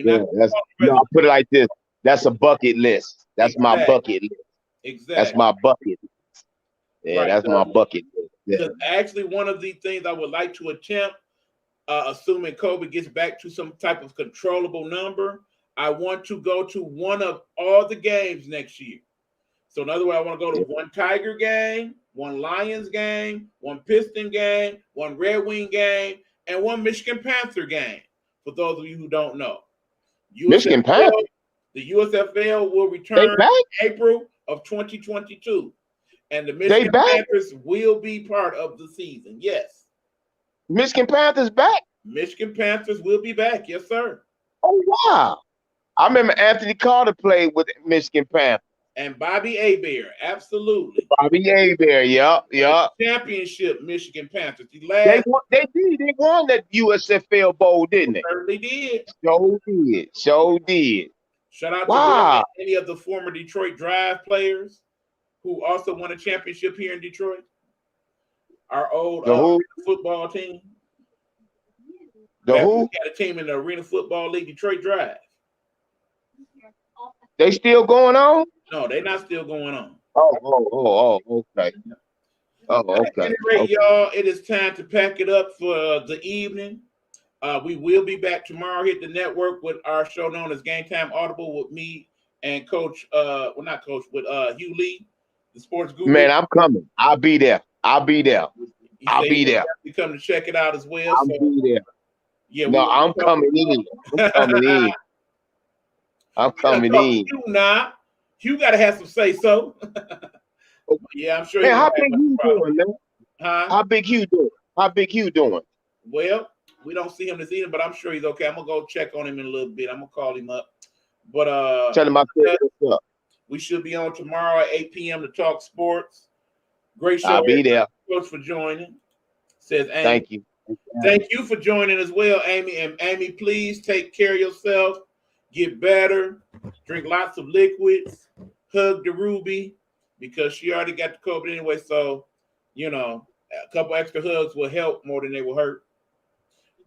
I: I'll put it like this. That's a bucket list. That's my bucket list.
A: Exactly.
I: That's my bucket list. Yeah, right. That's my bucket list. Yeah.
A: Actually, one of the things I would like to attempt, assuming COVID gets back to some type of controllable number, I want to go to one of all the games next year. So in other words, I want to go to one Tiger game, one Lions game, one Piston game, one Red Wing game, and one Michigan Panther game. For those of you who don't know,
I: Michigan Panther.
A: The USFL will return in April of 2022, and the Michigan Panthers will be part of the season. Yes,
I: Michigan Panthers back.
A: Michigan Panthers will be back. Yes, sir.
I: Oh wow! I remember Anthony Carter played with Michigan Panthers.
A: And Bobby Hebert, absolutely.
I: Bobby Hebert, yup.
A: Championship Michigan Panthers.
I: They won that USFL Bowl, didn't they?
A: Certainly did.
I: Sure did.
A: Shout out to any of the former Detroit Drive players who also won a championship here in Detroit. Our old football team.
I: We
A: had a team in the Arena Football League, Detroit Drive.
I: They still going on?
A: No, they're not still going on.
I: Oh, okay.
A: At any rate, y'all, it is time to pack it up for the evening. We will be back tomorrow. Hit the network with our show known as Game Time Audible with me and Coach. Not Coach, with Hugh Lee, the sports guru.
I: Man, I'm coming. I'll be there. I'll be there.
A: You come to check it out as well.
I: I'll be there.
A: Yeah.
I: No, I'm coming in. I'm coming in.
A: Hugh got to have some say so. Yeah, I'm sure.
I: Man, how big Hugh doing, man?
A: Huh?
I: How big Hugh doing?
A: Well, we don't see him this evening, but I'm sure he's okay. I'm gonna go check on him in a little bit. I'm gonna call him up. But
I: Tell him I said what's up.
A: we should be on tomorrow at 8 p.m. to talk sports. Great show.
I: I'll be there.
A: Thanks for joining. Says Amy.
I: Thank you.
A: Thank you for joining as well, Amy. And Amy, please take care of yourself. Get better. Drink lots of liquids. Hug the Ruby because she already got the COVID anyway. So, you know, a couple extra hugs will help more than they will hurt.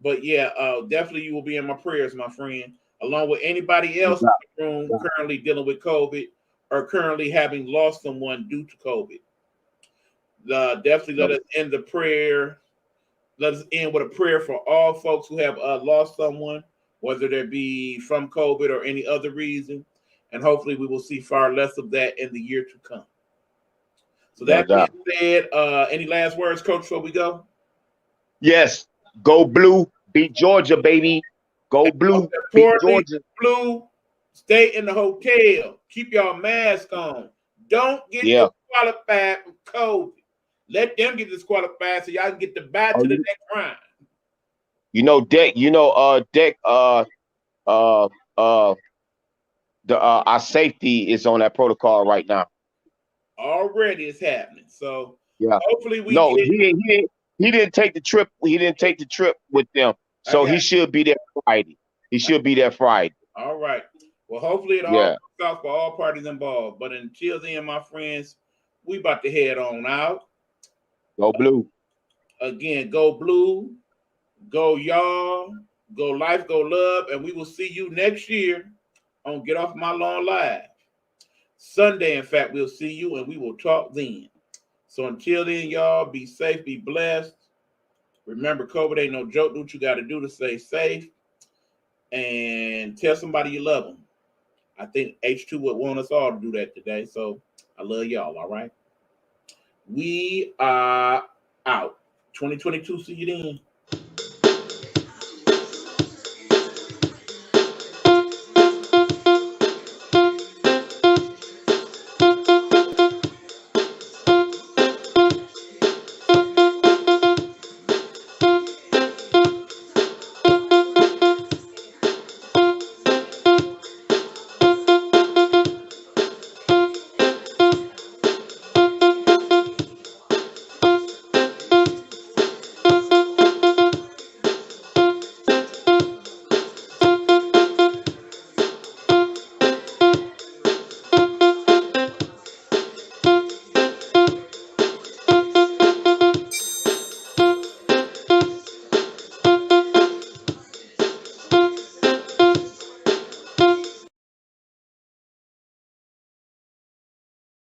A: But yeah, definitely you will be in my prayers, my friend, along with anybody else in the room currently dealing with COVID or currently having lost someone due to COVID. Definitely let us end the prayer. Let us end with a prayer for all folks who have lost someone, whether they be from COVID or any other reason. And hopefully we will see far less of that in the year to come. So that being said, any last words, Coach, before we go?
I: Yes. Go Blue. Beat Georgia, baby. Go Blue. Beat Georgia.
A: Blue. Stay in the hotel. Keep your mask on. Don't get disqualified from COVID. Let them get disqualified so y'all can get the bye to the next round.
I: You know, Deck. Our safety is on that protocol right now.
A: Already it's happening. So
I: yeah,
A: hopefully we
I: he didn't take the trip. He didn't take the trip with them. So he should be there Friday. He should be there Friday.
A: All right. Well, hopefully it all works out for all parties involved. But until then, my friends, we about to head on out.
I: Go Blue.
A: Again, go Blue. Go y'all. Go life, go love. And we will see you next year on Get Off My Lawn Live. Sunday, in fact, we'll see you and we will talk then. So until then, y'all, be safe, be blessed. Remember, COVID ain't no joke. Do what you got to do to stay safe. And tell somebody you love them. I think H2 would want us all to do that today. So I love y'all, all right? We are out. 2022, see you then.